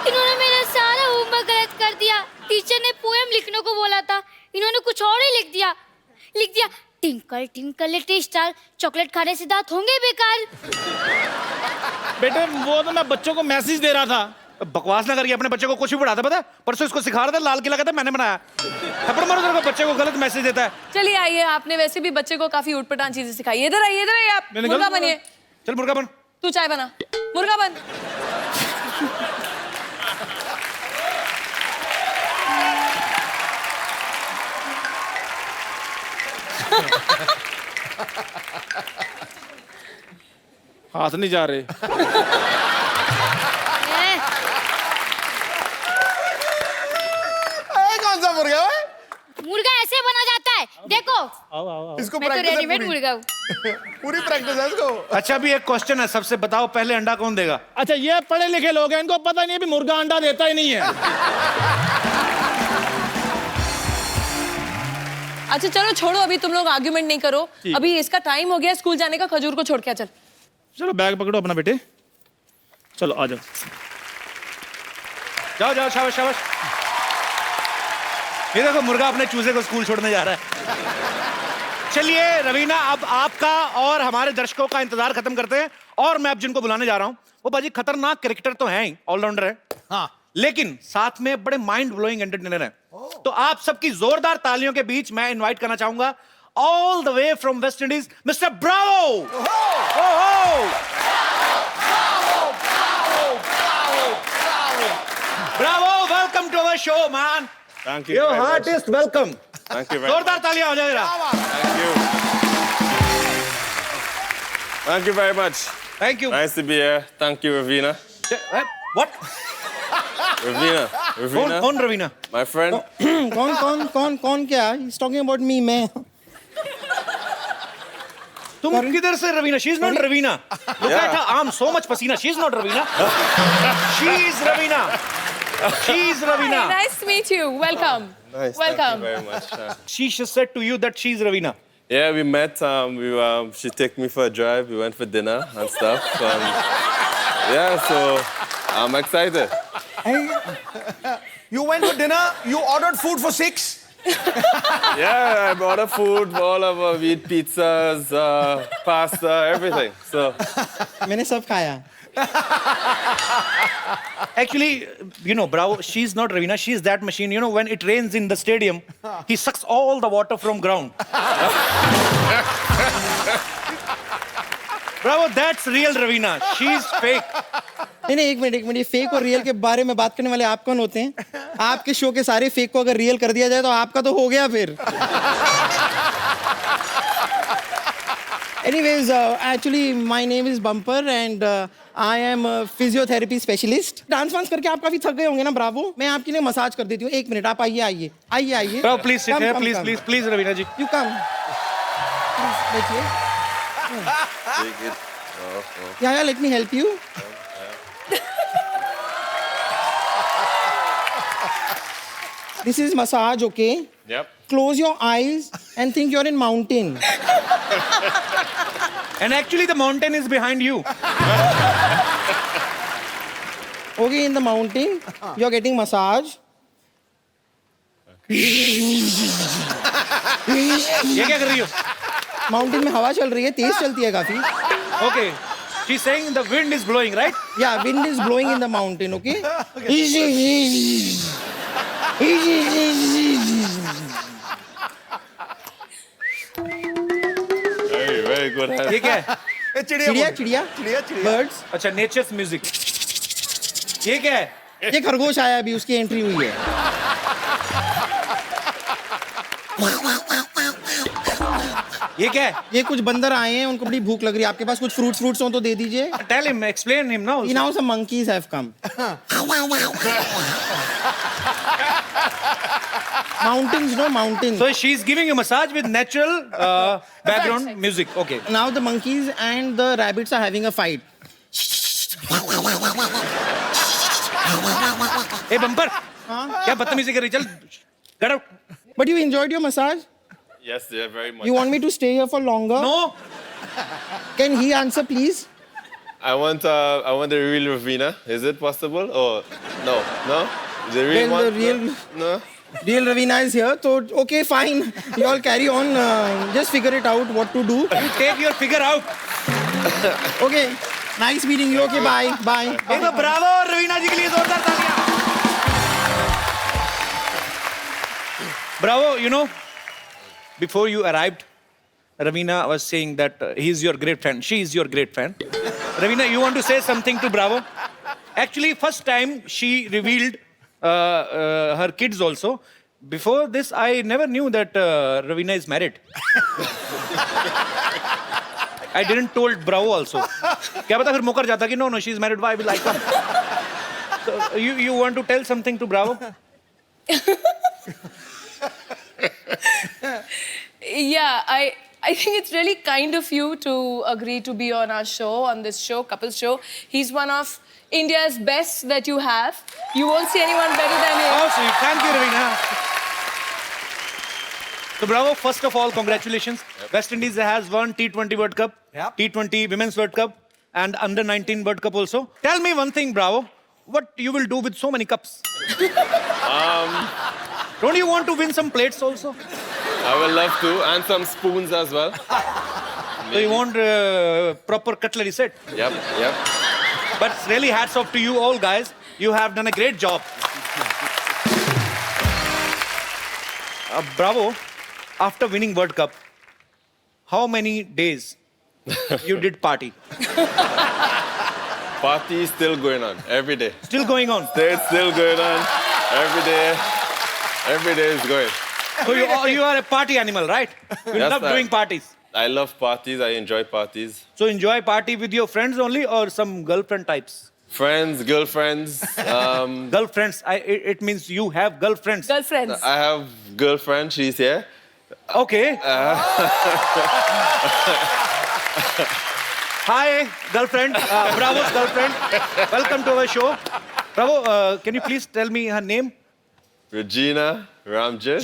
इन्होंने मेरा सारा होमवर्क गलत कर दिया। टीचर ने पोएम लिखने को बोला था, इन्होंने कुछ और ही लिख दिया। Twinkle twinkle little star, chocolate खाने से दांत होंगे बेकार। बेटे वो तो मैं बच्चों को मैसेज दे रहा था। बकवास ना करिए, अपने बच्चे को कुछ भी पढ़ाता पता है? परसों इसको सिखा रहा था, लाल किला कहता मैंने बनाया। थप्पड़ मारो तेरे को, बच्चे को गलत मैसेज देता है। चलिए आइए, आपने वैसे भी बच्चे को काफी उठपटांग चीजें सिखाई। इधर आइए आप, मुर्गा बनिए। चल मुर्गा बन। तू चाय बना, मुर्गा बन। हाथ नहीं जा रहे। कौन सा मुर्गा है? मुर्गा ऐसे बना जाता है, देखो। इसको मैं तो रेडीमेड मुर्गा हूँ। पूरी प्रैक्टिस है इसको। अच्छा अभी एक क्वेश्चन है सबसे, बताओ पहले अंडा कौन देगा? अच्छा ये पढ़े लिखे लोग हैं, इनको पता नहीं है भी मुर्गा अंडा देता ही नहीं है। अच्छा चलो छोड़ो, अभी तुम लोग आर्ग्यूमेंट नहीं करो। अभी इसका टाइम हो गया स्कूल जाने का, खजूर को छोड़ के चल। चलो बैग पकड़ो अपना बेटे, चलो आ जाओ। जाओ जाओ, शाबाश शाबाश। ये देखो मुर्गा अपने चूजे को स्कूल छोड़ने जा रहा है। चलिए रवीना, अब आपका और हमारे दर्शकों का इंतजार खत्म करते हैं, और मैं अब जिनको बुलाने जा रहा हूं वो बाजी खतरनाक क्रिकेटर तो हैं ही, ऑलराउंडर है, हाँ, लेकिन साथ में बड़े माइंड ब्लोइंग एंटरटेनर हैं। तो आप सबकी जोरदार तालियों के बीच मैं इनवाइट करना चाहूंगा all the way from West Indies Mister Bravo. Bravo, welcome to our show man. Thank you. Your heartiest welcome. Thank you very much. जोरदार तालियां हो जाएगा। Thank you. Thank you very much. Thank you. Nice to be here. Thank you, Ravina. What? Ravina. Ravina. कौन Raveena? My friend. कौन क्या? He's talking about me, मैं। तुम किधर से Raveena? She's not Ravina. Look at her arm, so much pasina. She's not Ravina. She's Ravina. She's Ravina. Hi, nice to meet you. Welcome. Nice. Welcome. Thank you very much. She just said to you that she's Ravina. Yeah, we met. She took me for a drive. We went for dinner and stuff. Yeah, so I'm excited. You went for dinner? You ordered food for 6? Yeah, I bought food, all of we eat pizzas, pasta, everything. So मैंने सब खाया। Actually, you know, Bravo, she's not Ravina. She's that machine. You know, when it rains in the stadium, he sucks all the water from ground. Bravo, that's real Ravina. She's fake. नहीं एक minute, ये fake और real के बारे में बात करने वाले आप कौन होते हैं? आपके शो के सारे फेक को अगर रियल कर दिया जाए तो आपका तो हो गया फिर। Anyways, actually my name is Bumper and I am a physiotherapy specialist. Dance वांस करके आप काफी थक गए होंगे ना ब्रावो? मैं आपके लिए मसाज कर देती हूँ। एक मिनट, आप आइए। Bravo, please sit here, please, Ravina ji. You come. बैठिए। take it. Yeah, let me help you. This is massage, okay? Yep. close your eyes and think you're in mountain. And actually the mountain is behind you. Okay, in the mountain, you're getting massage. ये क्या कर रही हो? Mountain में हवा चल रही है, तेज चलती है काफी. Okay. She's saying the wind is blowing, right? Yeah, wind is blowing in the mountain, okay? Very good. ये क्या है? चिड़िया. Birds. अच्छा, nature's music. ये क्या है? ये खरगोश आया अभी, उसकी एंट्री हुई है. ये क्या है? ये कुछ बंदर आए हैं, उनको बड़ी भूख लग रही है. आपके पास कुछ फ्रूट्स हो तो दे दीजिए. Tell him, explain him now. Now some monkeys have come. Mountains, no mountains. So she's giving you massage with natural background music. Okay. Now the monkeys and the rabbits are having a fight. Hey bumper. क्या बदतमीजी कर रही? चल, get out. But you enjoyed your massage? Yes, yeah, very much. You want me to stay here for longer? No. Can he answer, please? I want the real Ravina. Is it possible? Or no? The real Well, one? the real- No. Real Ravina is here, so okay, fine. You all carry on. Just figure it out what to do. You take your figure out. Okay. Nice meeting you. Okay, bye. Bye. एक तो Bravo और रवीना जी के लिए जोरदार तालियां. Bravo, you know, before you arrived, Ravina was saying that he's your great fan. She is your great fan. Ravina, you want to say something to Bravo? Actually, first time she revealed her kids also. Before this, I never knew that Ravina is married. I didn't told Bravo also. क्या पता फिर मुकर जाता कि no, she's married. Why will I come? So you want to tell something to Bravo? Yeah, I think it's really kind of you to agree to be on our show, on this show, Couples Show. He's one of India's best that you have. You won't see anyone better than him. Oh, sweet. Thank you, Ravina. So, Bravo, first of all, congratulations. West Indies has won T20 World Cup, T20 Women's World Cup, and Under-19 World Cup also. Tell me one thing, Bravo. What you will do with so many cups? Don't you want to win some plates also? I would love to, and some spoons as well. So you want proper cutlery set? Yep. But really hats off to you all guys. You have done a great job. Bravo, after winning World Cup, how many days you did party? Party is still going on every day. Still going on? It's still going on every day. Every day is going. So you are a party animal, right? You Yes, love sir. doing parties. I love parties. I enjoy parties. So enjoy party with your friends only or some girlfriend types? Friends, girlfriends. Girlfriends, it means you have girlfriends. Girlfriends. I have girlfriend. She's here. Okay. Hi, girlfriend. Bravo's girlfriend. Welcome to our show. Bravo, can you please tell me her name? Regina Ramjit.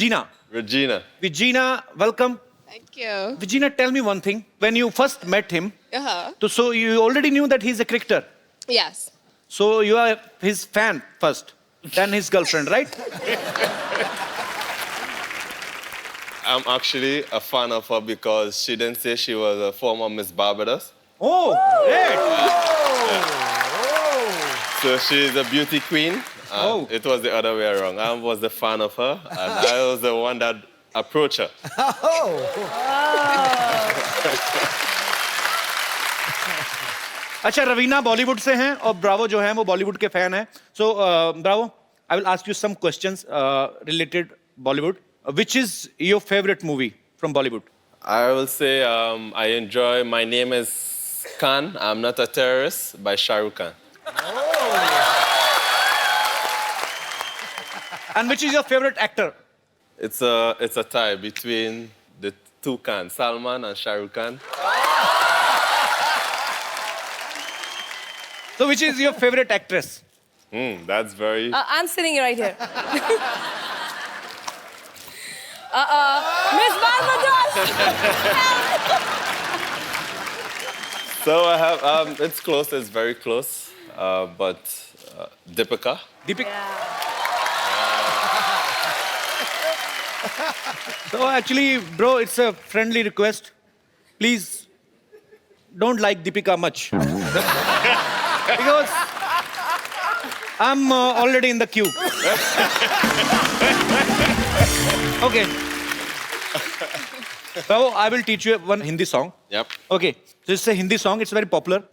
Regina. Regina, welcome. Thank you. Regina, tell me one thing. When you first met him, Uh-huh. so you already knew that he's a cricketer. Yes. So you are his fan first, then his girlfriend, right? I'm actually a fan of her because she didn't say she was a former Miss Barbados. Oh, great. So she's a beauty queen. It was the other way around. I was the fan of her, and I was the one that approached her. अच्छा रवीना बॉलीवुड से हैं और Bravo जो हैं वो बॉलीवुड के fan हैं so bravo I will ask you some questions related Bollywood which is your favourite movie from Bollywood I will say I enjoy My Name is Khan, I'm Not a Terrorist by Shah Rukh Khan. And which is your favorite actor? It's a tie between the two Khans, Salman and Shah Rukh Khan. So which is your favorite actress? That's very... I'm sitting right here. Miss Barbados. So I have, it's close, it's very close, but Deepika. Deepika. So actually, bro, it's a friendly request. Please don't like Deepika much. Because I'm already in the queue. Okay. Bravo, I will teach you one Hindi song. Yep. Okay. So it's a Hindi song. It's very popular.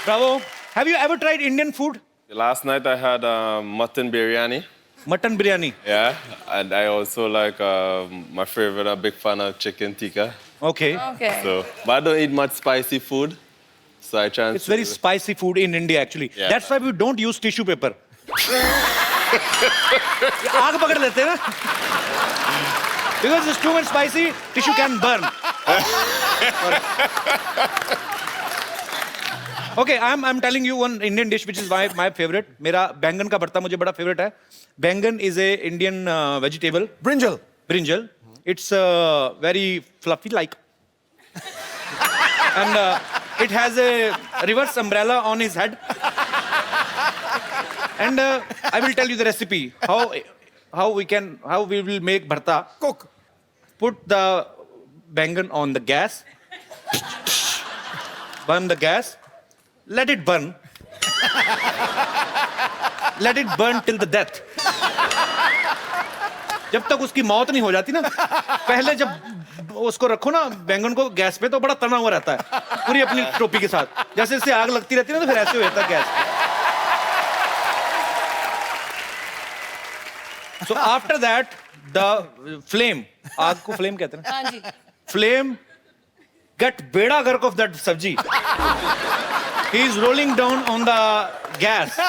Bravo. Have you ever tried Indian food? Last night I had mutton biryani. Mutton biryani. Yeah, and I also like my favorite. I'm a big fan of chicken tikka. Okay. Okay. So, but I don't eat much spicy food. So I try. It's very spicy food in India actually. Yeah. That's why we don't use tissue paper. आग पकड़ लेते हैं ना? Because it's too much spicy, tissue can burn. Okay, I'm telling you one Indian dish which is my favorite. मेरा बैंगन का भरता मुझे बड़ा favorite है. बैंगन is a Indian vegetable. Brinjal. Brinjal. It's very fluffy like. And it has a reverse umbrella on his head. And I will tell you the recipe. How we will make bharta. Cook. Put the bangan on the gas. Burn the gas. Let it burn. Let it burn till the death. जब तक उसकी मौत नहीं हो जाती ना, पहले जब उसको रखो ना बैंगन को गैस पे तो बड़ा तना हुआ रहता है पूरी अपनी टोपी के साथ. जैसे इससे आग लगती रहती है ना तो फिर ऐसे हो जाता है gas. So after that, the flame, आग को flame कहते हैं ना? हाँ जी. Flame get beda gark of that sabji. He is rolling down on the gas.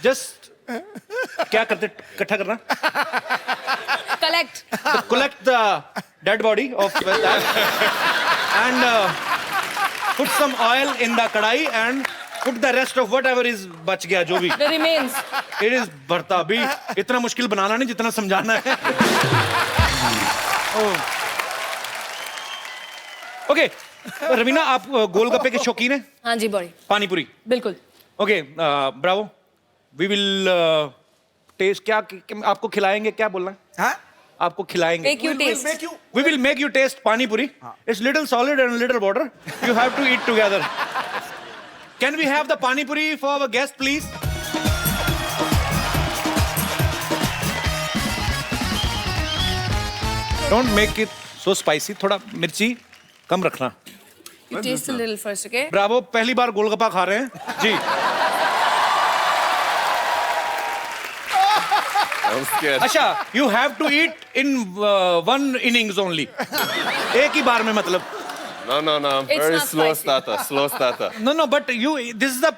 Just क्या करते इकट्ठा करना? Collect the dead body of that and put some oil in the kadai and put the rest of whatever is बच गया जो भी. The remains. It is भरता भी इतना मुश्किल बनाना नहीं जितना समझाना है. Okay, रवीना आप गोलगप्पे के शौकीन हैं? हाँ जी बड़ी. पानी पूरी. बिल्कुल. Okay, bravo. We will taste क्या आपको खिलाएंगे क्या बोलना है? हाँ? आपको खिलाएंगे. Make you taste. We will make you taste pani puri. It's little solid and little water. You have to eat together. Can we have the pani puri for our guest, please? Don't make it so spicy. थोड़ा मिर्ची कम रखना. You taste a little first, okay? Bravo, पहली बार गोलगप्पा खा रहे हैं. जी. I'm scared. अच्छा, you have to eat in one innings only. एक ही बार में मतलब. No. I'm It's very not slow spicy. starter. No, but you. This is the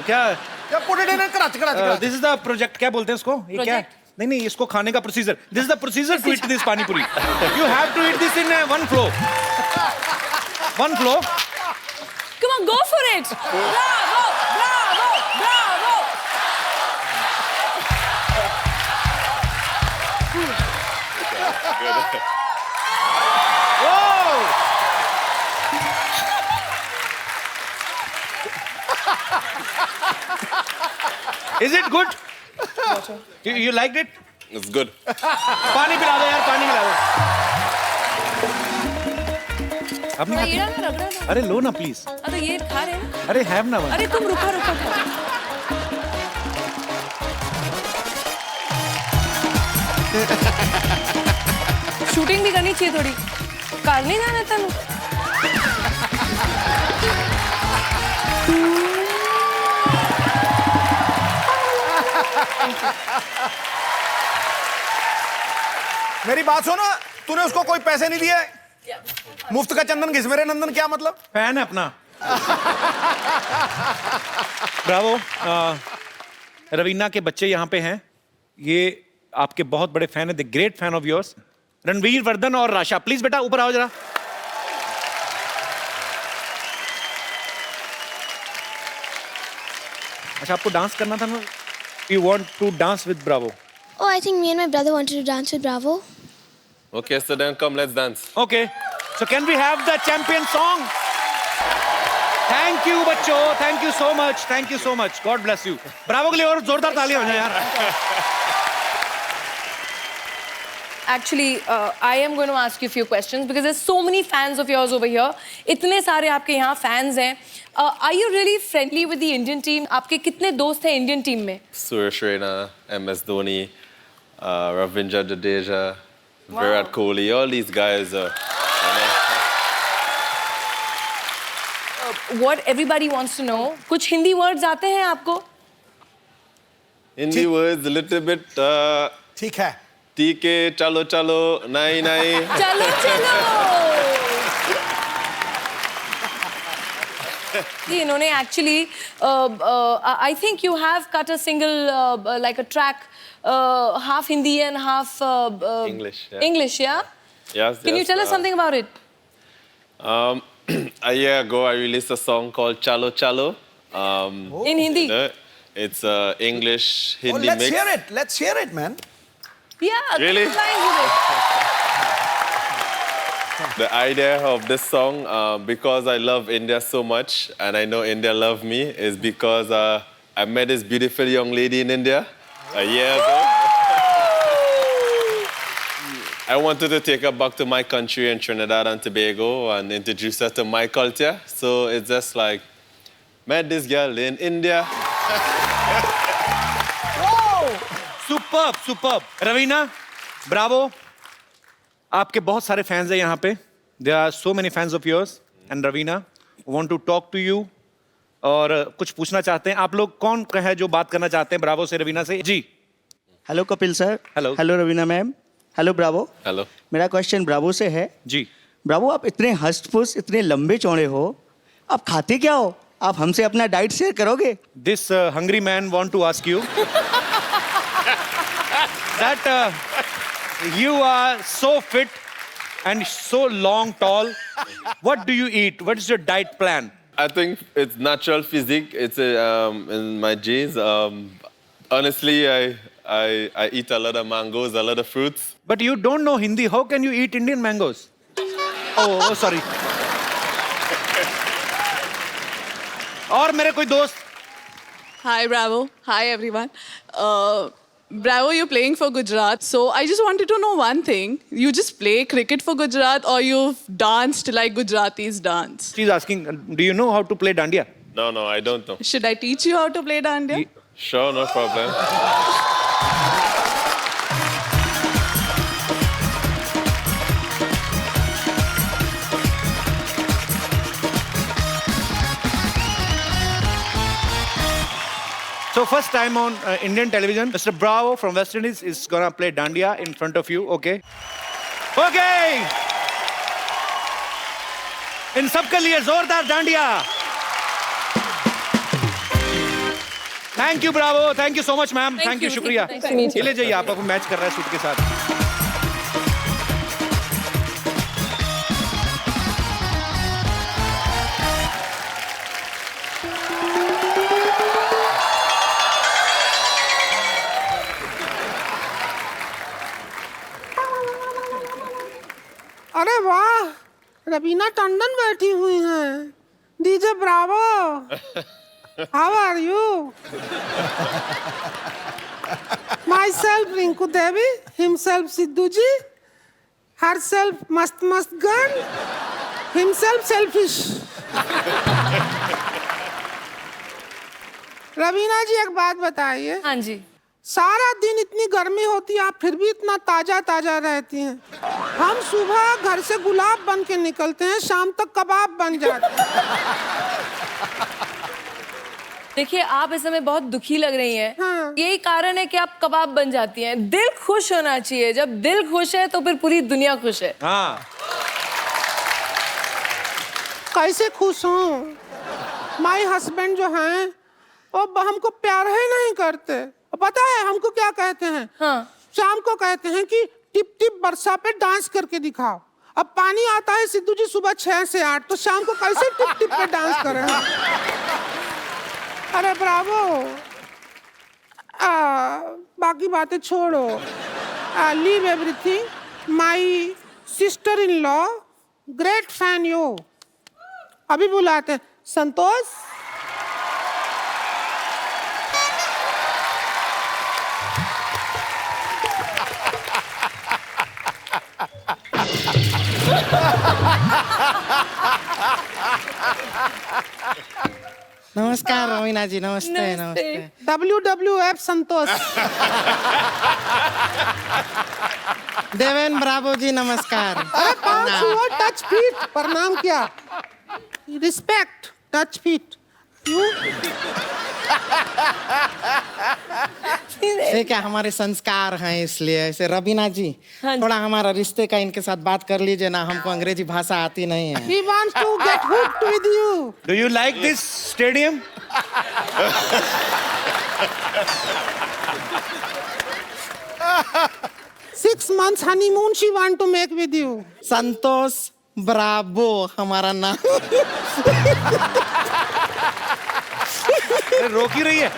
क्या? Put it in a karachi. This is the project. क्या बोलते हैं इसको? ये क्या? नहीं इसको खाने का procedure. This is the procedure to eat this pani puri. You have to eat this in one flow. One flow. Come on, go for it. Bravo. Whoa! Is it good? You liked it? It's good. पानी पिला दो यार, पानी पिला दो. अब नहीं ये ना रगड़ा ना. अरे लो ना प्लीज. तो ये खा रहे हैं. अरे हैव ना वन. अरे तुम रुका. शूटिंग भी करनी चाहिए थोड़ी. करनी ना तनु. मेरी बात सुनो, तूने उसको कोई पैसे नहीं दिए? मुफ्त का चंदन घिस मेरे नंदन, क्या मतलब? फैन है अपना. ब्रावो. रवीना के बच्चे यहाँ पे हैं. ये आपके बहुत बड़े फैन है. The great fan of yours. Ranveer Vardhan और राशा, प्लीज बेटा ऊपर आओ जरा. अच्छा आपको डांस करना था ना? You want to dance with Bravo. Oh, I think me and my brother wanted to dance with Bravo. Okay, so then come, let's dance. Okay. So can we have the champion song? Thank you, बच्चों. Thank you so much. Thank you so much. God bless you. Bravo के लिए और जोरदार तालियां हो जाए यार. Actually, I am going to ask you a few questions because there's so many fans of yours over here. इतने सारे आपके यहाँ fans हैं. Are you really friendly with the Indian team? आपके कितने दोस्त हैं Indian team में? Suresh Raina, MS Dhoni, Ravindra Jadeja, Virat Kohli, all these guys. What everybody wants to know. कुछ हिंदी words आते हैं आपको? Hindi words a little bit. ठीक है. ठीक है, चलो चलो, नहीं नहीं. चलो चलो. इन्होंने actually, I think you have cut a single like a track, half Hindi and half English. Yeah. English, yeah. Yes. Can you tell us something about it? A year ago, I released a song called Chalo Chalo. In Hindi. You know, it's English Hindi let's mix. hear it. Let's hear it, man. Yeah. Really? Lines with it. The idea of this song, because I love India so much, and I know India love me, is because I met this beautiful young lady in India a year ago. I wanted to take her back to my country in Trinidad and Tobago and introduce her to my culture. So it's just like, met this girl in India. Superb, superb. Raveena, bravo. आपके बहुत सारे fans हैं यहाँ पे. There are so many fans of yours. And Ravina, want to talk to you. और कुछ पूछना चाहते हैं. आप लोग कौन है जो बात करना चाहते हैं ब्रावो से, रवीना से? जी. Hello Kapil sir. Hello. Hello Raveena ma'am. Hello Bravo. Hello. मेरा क्वेश्चन ब्रावो से है. जी. ब्रावो, आप इतने हष्ट-पुष्ट, इतने लंबे चौड़े हो, आप खाते क्या हो? आप हमसे अपना डाइट शेयर करोगे? This hungry man want to ask you that you are so fit and so long, tall. What do you eat? What is your diet plan? I think it's natural physique. It's in my genes. Honestly, I eat a lot of mangoes, a lot of fruits. But you don't know Hindi. How can you eat Indian mangoes? Oh, sorry. और मेरे कोई दोस्त. Hi, Bravo. Hi, everyone. Bravo, you're playing for Gujarat. So I just wanted to know one thing. You just play cricket for Gujarat or you've danced like Gujaratis dance? She's asking, do you know how to play dandiya? No, I don't know. Should I teach you how to play dandiya? Sure, no problem. So first time on Indian television, Mr. Bravo from West Indies is gonna play dandiya in front of you, okay? Okay! इन सबके लिए जोरदार dandiya. Thank you, Bravo. Thank you so much, ma'am. Thank you, शुक्रिया. ये ले जाइए, आप match कर रहा है सूट के साथ. अरे वाह, रवीना टंडन बैठी हुई हैं. DJ Bravo, how are you? My self Rinku Devi, himself Sidhu ji, her self मस्त मस्त gun, himself selfish. Raveena ji एक बात बताइए. हाँ जी. सारा दिन इतनी गर्मी होती है, आप फिर भी इतना ताजा ताजा रहती हैं. हम सुबह घर से गुलाब बन के निकलते हैं, शाम तक कबाब बन जाते हैं. देखिए, आप इस समय बहुत दुखी लग रही हैं. हाँ. यही कारण है कि आप कबाब बन जाती हैं. दिल खुश होना चाहिए. जब दिल खुश है तो फिर पूरी दुनिया खुश है. हाँ. कैसे खुश हूँ? माय हस्बैंड जो हैं वो हमको प्यार ही नहीं करते. पता है हमको क्या कहते हैं? हाँ. शाम को कहते हैं कि टिप टिप बरसा पे डांस करके दिखाओ. अब पानी आता है सिद्धू जी सुबह 6 से 8, तो शाम को कैसे टिप टिप पे डांस करें? अरे ब्रावो, बाकी बातें छोड़ो. Leave everything. My sister-in-law, great fan you. अभी बुलाते हैं. संतोष. नमस्कार रवीना जी, नमस्ते नमस्ते. WWF संतोष. देवेन ब्रावो जी नमस्कार. अरे 5 हुआ टच फीट. प्रणाम क्या? Respect touch feet. ये क्या हमारे संस्कार हैं इसलिए ऐसे. रवीना जी थोड़ा हमारा रिश्ते का इनके साथ बात कर लीजिए ना, हमको अंग्रेजी भाषा आती नहीं है. He wants to get hooked with you. Do you like this stadium? 6 months honeymoon she want to make with you. Santosh Bravo हमारा नाम. रोक ही रही है.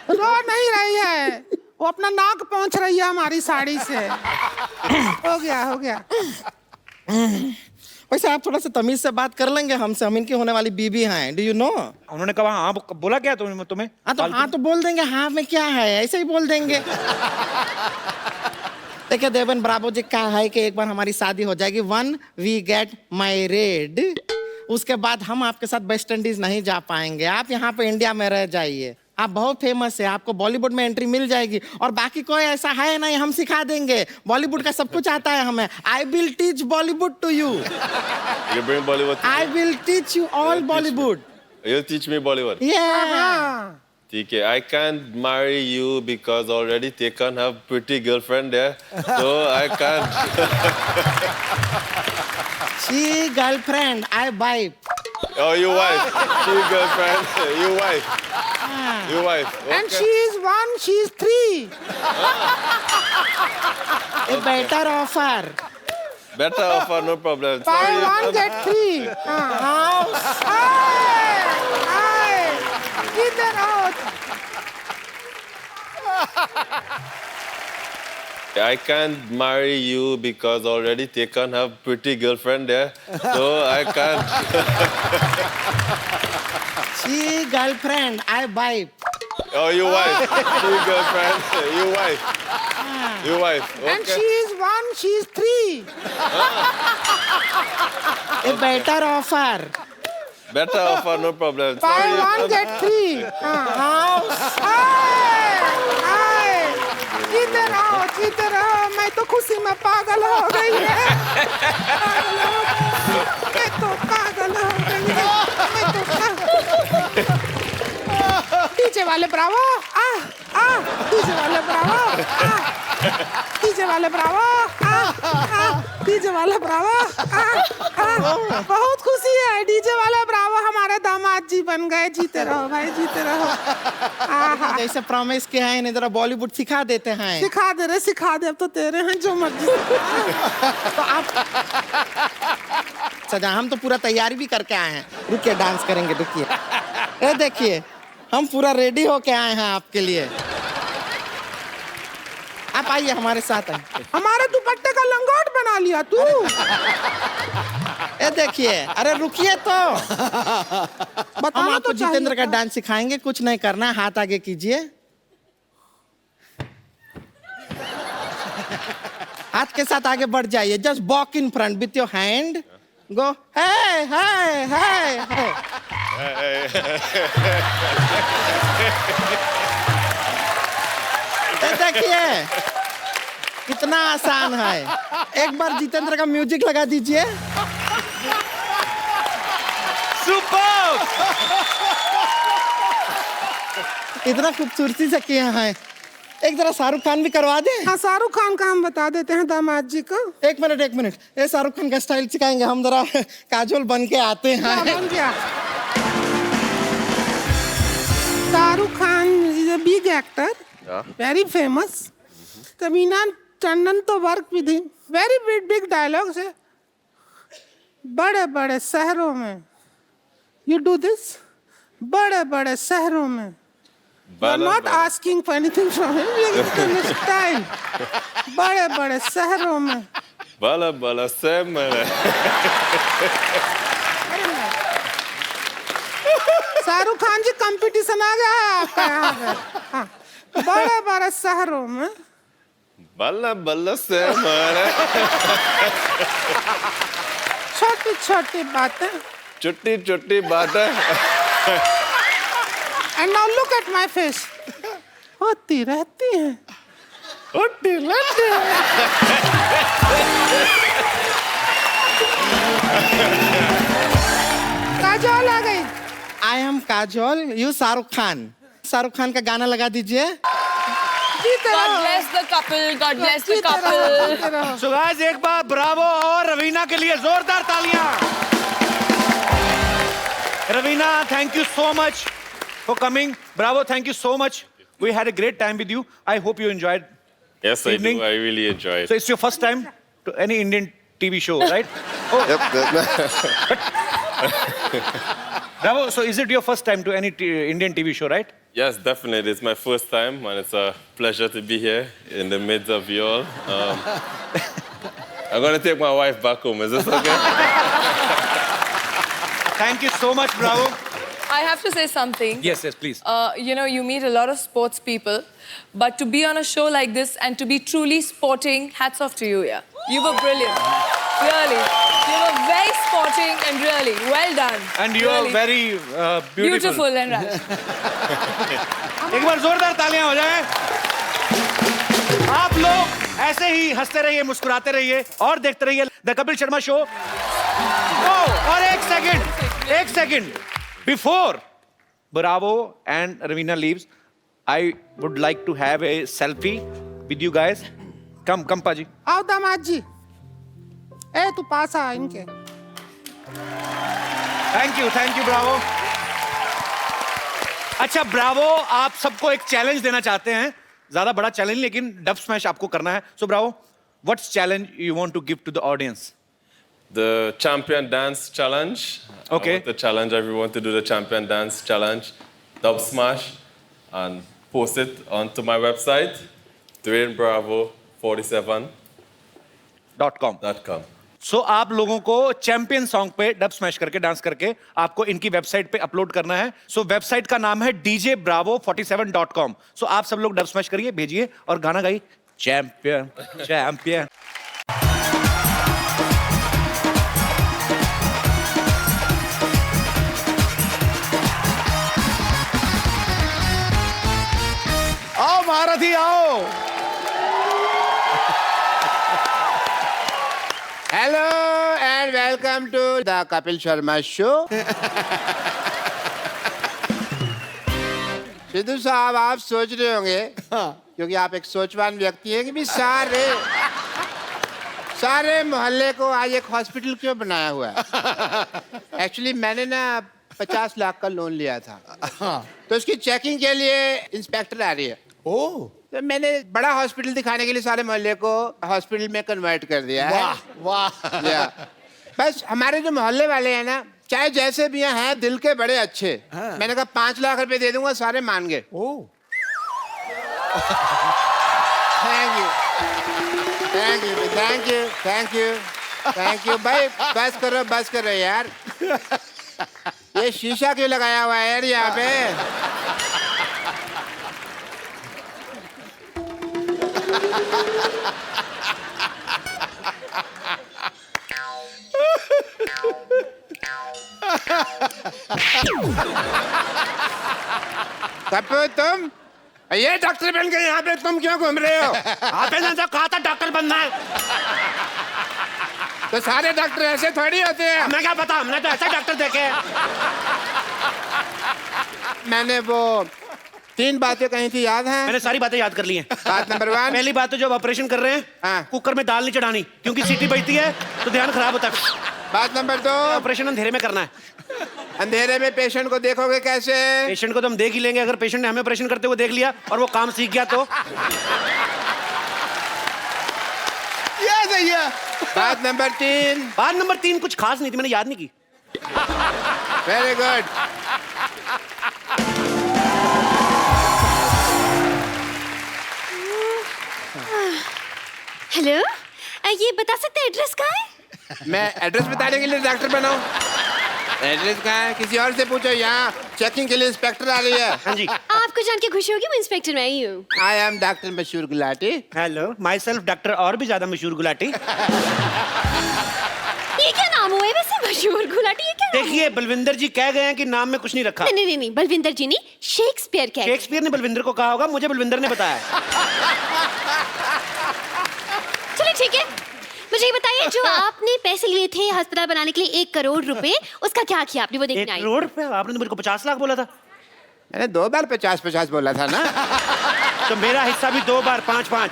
रो नहीं रही है, वो अपना नाक पहुंच रही है हमारी साड़ी से. हो गया. वैसे आप थोड़ा सा तमीज से बात कर लेंगे हमसे, हम इनकी होने वाली बीबी हैं. Do you know? उन्होंने कहा हाँ. बोला क्या तुम्हें? हाँ तो बोल देंगे. हाँ में क्या है, ऐसे ही बोल देंगे. देखिए देवेन ब्रावो जी का है कि एक बार हमारी शादी हो जाएगी. 1 we get married. उसके बाद हम आपके साथ वेस्ट इंडीज नहीं जा पाएंगे. आप यहाँ पे इंडिया में रह जाइए. आप बहुत फेमस है, आपको बॉलीवुड में एंट्री मिल जाएगी. और बाकी कोई ऐसा है नहीं, हम सिखा देंगे. बॉलीवुड का सब कुछ आता है हमें. I will teach Bollywood to you. You bring Bollywood to I will teach you all Bollywood. You'll teach me Bollywood. Yeah. ठीक है. I can't marry you because already Tekan have pretty girlfriend there, so I can't. She girlfriend, I wife. Oh, you wife. She girlfriend. You wife. You wife. Okay. And she is 1, she is 3. A better offer. Better offer, no problem. Buy Sorry. 1 get 3. House. इधर आओ. I can't marry you because already Tekan have pretty girlfriend there, so I can't. She girlfriend, I wife. Oh, you wife. She girlfriend. You wife. You wife. Okay. And she is 1, she is 3. A better offer. Better offer, no problem. Buy Sorry. 1 get 3. House. इधर आओ. मैं तो खुशी में पागल हो गई है. मैं तो पागल हो गई है. डीजे वाले ब्रावो. डीजे वाले ब्रावो. डीजे वाले ब्रावो. डीजे वाले ब्रावो. बहुत खुशी है. डीजे वाले ब्रावो हमारे दामाद जी बन गए. जीते रहो भाई, जीते रहो. जैसे प्रॉमिस किया है इन्हें जरा बॉलीवुड सिखा देते हैं. सिखा दे. अब तो तेरे हैं जो मर्जी. तो आप सजा, हम तो पूरा तैयारी भी करके आए हैं. रुकिए, डांस करेंगे. रुकिए, ये देखिए हम पूरा रेडी होके आए हैं आपके लिए. आप आइए हमारे साथ. हमारे दुपट्टे का लंगोट बना लिया तू. ये देखिए. अरे रुकिए तो. हम आपको तो जितेंद्र का डांस सिखाएंगे. कुछ नहीं करना है, हाथ आगे कीजिए. हाथ के साथ आगे बढ़ जाइए. Just walk in front with your hand. Go. Hey. देखिए कितना आसान है. एक बार जितेंद्र का म्यूजिक लगा दीजिए. सुपर. इतना खूबसूरती से किया है. एक जरा शाहरुख खान भी करवा दे. हाँ, शाहरुख खान का हम बता देते हैं दामाद जी को. एक मिनट. ये शाहरुख खान का स्टाइल सिखाएंगे हम. जरा काजोल बन के आते हैं. बन गया. Shahrukh Khan is a big actor. Very famous. Ravina Tandon तो work with him. Very big dialogues है. बड़े शहरों में You do this. बड़े शहरों में You're not asking for anything from him. You can style. बड़े-बड़े शहरों में. Bala bala semana. Shahrukh Khan ji competition आ गया है आपका यहाँ पे. हाँ. बड़े-बड़े शहरों में. Bala bala semana. छोटी-छोटी बातें. छोटी-छोटी बातें. And now look at my face. होती रहती है. होती रहती है. काजोल आ गई. I am Kajol, you Shahrukh Khan. Shahrukh Khan का गाना लगा दीजिए. God bless the couple. God bless the couple. So guys, एक बार ब्रावो और रवीना के लिए जोरदार तालियां. Raveena, thank you so much for coming. Bravo, thank you so much. We had a great time with you. I hope you enjoyed. Yes, evening. I do. I really enjoyed. So it's your first time to any Indian TV show, right? Oh. Bravo. So is it your first time to any Indian TV show, right? Yes, definitely. It's my first time, and it's a pleasure to be here in the midst of you all. I'm going to take my wife back home. Is this okay? Thank you so much, Bravo. I have to say something. Yes, please. You know, you meet a lot of sports people, but to be on a show like this and to be truly sporting, hats off to you, yeah. You were brilliant. Really. You were very sporting and really well done. And you really. are very beautiful. Beautiful and right. एक बार जोरदार तालियां हो जाए. आप लोग ऐसे ही हंसते रहिए, मुस्कुराते रहिए और देखते रहिए द कपिल शर्मा शो. और एक second. Before Bravo and Raveena leaves, I would like to have a selfie with you guys. Come, Paji. आओ दामाद जी. ए तू पास आ इनके. Thank you, Bravo. अच्छा, Bravo, आप सबको एक चैलेंज देना चाहते हैं. ज्यादा बड़ा चैलेंज लेकिन डब स्मैश आपको करना है. So Bravo, what's challenge you want to give to the audience? The champion dance challenge. Okay. I want to challenge everyone to do the champion dance challenge, dub smash, and post it onto my website, DwayneBravo47.com. So आप लोगों को champion song पे dub smash करके dance करके आपको इनकी website पे upload करना है. सो वेबसाइट का नाम है djbravo47.com. सो आप सब लोग डब स्मैश करिए, भेजिए और गाना गाइए. चैंपियन. आओ महारथी आओ. Hello and welcome to the Kapil Sharma show. Sidhu साहब, आप सोच रहे होंगे क्योंकि आप एक सोचवान व्यक्ति हैं कि भी सारे मोहल्ले को आज एक हॉस्पिटल क्यों बनाया हुआ है. एक्चुअली मैंने ना 50 लाख का लोन लिया था, तो उसकी चेकिंग के लिए इंस्पेक्टर आ रही है. ओह. तो मैंने बड़ा हॉस्पिटल दिखाने के लिए सारे मोहल्ले को हॉस्पिटल में कन्वर्ट कर दिया है. वाह. बस हमारे जो मोहल्ले वाले हैं ना, चाहे जैसे भी हैं, दिल के बड़े अच्छे. मैंने कहा 5 लाख रुपए दे दूंगा, सारे मान गए. थैंक यू भाई. बस करो यार. ये शीशा क्यों लगाया हुआ है यार यहाँ पे? कपूर, तुम ये डॉक्टर बन के यहाँ पे तुम क्यों घूम रहे हो? आपने तो कहा था डॉक्टर बनना है. तो सारे डॉक्टर ऐसे थोड़ी होते हैं. हमें क्या पता, हमने तो ऐसे डॉक्टर देखे. मैंने वो 3 बातें कही थी, याद है? मैंने सारी बातें याद कर ली हैं. बात नंबर 1, पहली बात तो जब ऑपरेशन कर रहे हैं, कुकर में दाल नहीं चढ़ानी, क्योंकि सीटी बजती है तो ध्यान खराब होता है. बात नंबर 2, ऑपरेशन अंधेरे में करना है. अंधेरे में पेशेंट को देखोगे कैसे? पेशेंट को तो हम देख ही लेंगे. अगर पेशेंट ने हमें ऑपरेशन करते हुए देख लिया और वो काम सीख गया तो. ये सही है. बात नंबर 3 कुछ खास नहीं थी, मैंने याद नहीं की. Very good. हेलो, ये बता सकते हैं एड्रेस कहाँ है? मैं एड्रेस बताने के लिए डॉक्टर बनाऊं? एड्रेस कहाँ है? किसी और से पूछो। यहाँ चेकिंग के लिए इंस्पेक्टर आ रही है। हाँ जी। आपको जान के खुशी होगी, मैं इंस्पेक्टर मैं ही हूँ। आई एम डॉक्टर मशहूर Gulati. Hello, my self doctor और भी ज्यादा मशहूर गुलाटी। ये क्या नाम हुआ है वैसे, मशहूर गुलाटी? ये क्या नाम देखिए, बलविंदर जी कह गए हैं कि नाम में कुछ नहीं रखा। नहीं, बलविंदर जी नहीं, शेक्सपियर कह गए। शेक्सपियर ने बलविंदर को कहा होगा, मुझे बलविंदर ने बताया। चलिए ठीक है, मुझे ये बताइए, जो आपने पैसे लिए थे अस्पताल बनाने के लिए 1 करोड़ रुपए, उसका क्या किया आपने? वो देखने 1 आई। करोड़ रुपए? आपने तो मेरे को 50 लाख बोला था। मैंने 2 बार 50-50 बोला था ना। तो मेरा हिस्सा भी 2 बार 5-5।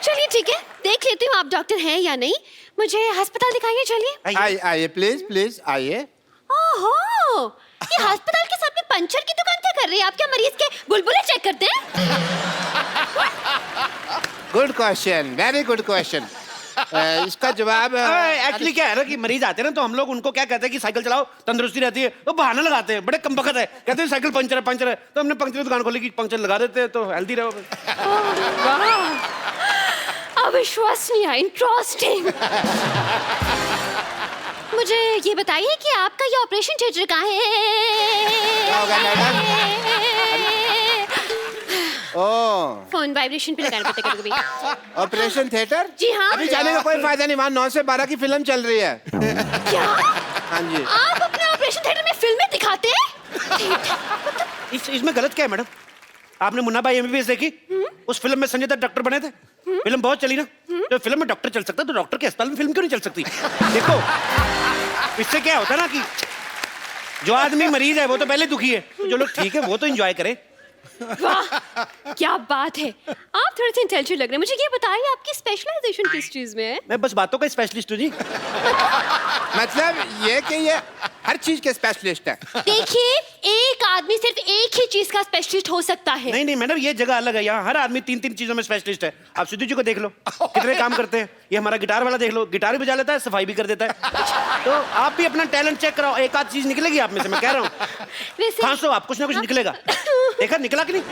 चलिए ठीक है, देख लेती हूँ आप डॉक्टर हैं या नहीं। मुझे अस्पताल दिखाइए, चलिए। आइए प्लीज आइए। ओहो, ये अस्पताल के सामने पंचर की दुकान क्या कर रही है? आप क्या मरीज के बुलबुले चेक करते हैं? Good question, very good question. इसका जवाब एक्चुअली क्या है ना कि मरीज आते हैं ना, तो हम लोग उनको क्या कहते हैं कि साइकिल चलाओ, तंदुरुस्ती रहती है। वो बहाना लगाते हैं, बड़े कमबख्त है, कहते हैं साइकिल पंचर है। तो हमने पंचर की दुकान खोली कि पंचर लगा देते हैं तो हेल्दी रहोगे। अविश्वसनीय, इंटरेस्टिंग। मुझे ये बताइए कि आपका ये ऑपरेशन थिएटर कहाँ है? फोन वाइब्रेशन पे लगाना पड़ता है कभी-कभी। Operation theatre? जी हाँ। अभी जाने का कोई फायदा नहीं, वहाँ 9 से 12 की फिल्म चल रही है। क्या? हाँ जी। आप अपने ऑपरेशन थिएटर में फिल्में दिखाते हैं? इसमें गलत क्या है मैडम? आपने मुन्ना भाई एमबीबीएस देखी? उस फिल्म में संजय दत्त डॉक्टर बने थे। फिल्म बहुत चली ना। तो फिल्म में डॉक्टर चल सकता है, तो डॉक्टर के अस्पताल में फिल्म क्यों नहीं चल सकती? देखो, इससे क्या होता है ना कि जो आदमी मरीज है वो तो पहले दुखी है, तो जो लोग ठीक है वो तो एंजॉय करे। वाह, क्या बात है। आप थोड़े से इंटेलिजेंट लग रहे हैं। मुझे ये बताइए, आपकी स्पेशलाइजेशन किस चीज में है? मैं बस बातों का स्पेशलिस्ट हूँ जी। मतलब ये कि ये हर चीज के स्पेशलिस्ट है। देखिए, एक आदमी सिर्फ एक ही चीज का स्पेशलिस्ट हो सकता है। नहीं मैडम, ये जगह अलग है। यहाँ हर आदमी 3-3 चीजों में स्पेशलिस्ट है। आप सिद्धू जी को देख लो, कितने काम करते हैं। ये हमारा गिटार वाला देख लो, गिटार भी बजा लेता है, सफाई भी कर देता है। तो आप भी अपना टैलेंट चेक कराओ, एक आध चीज निकलेगी आप में से, मैं कह रहा हूँ। खांसो आप, कुछ ना कुछ निकलेगा। देखा निकला कि नहीं?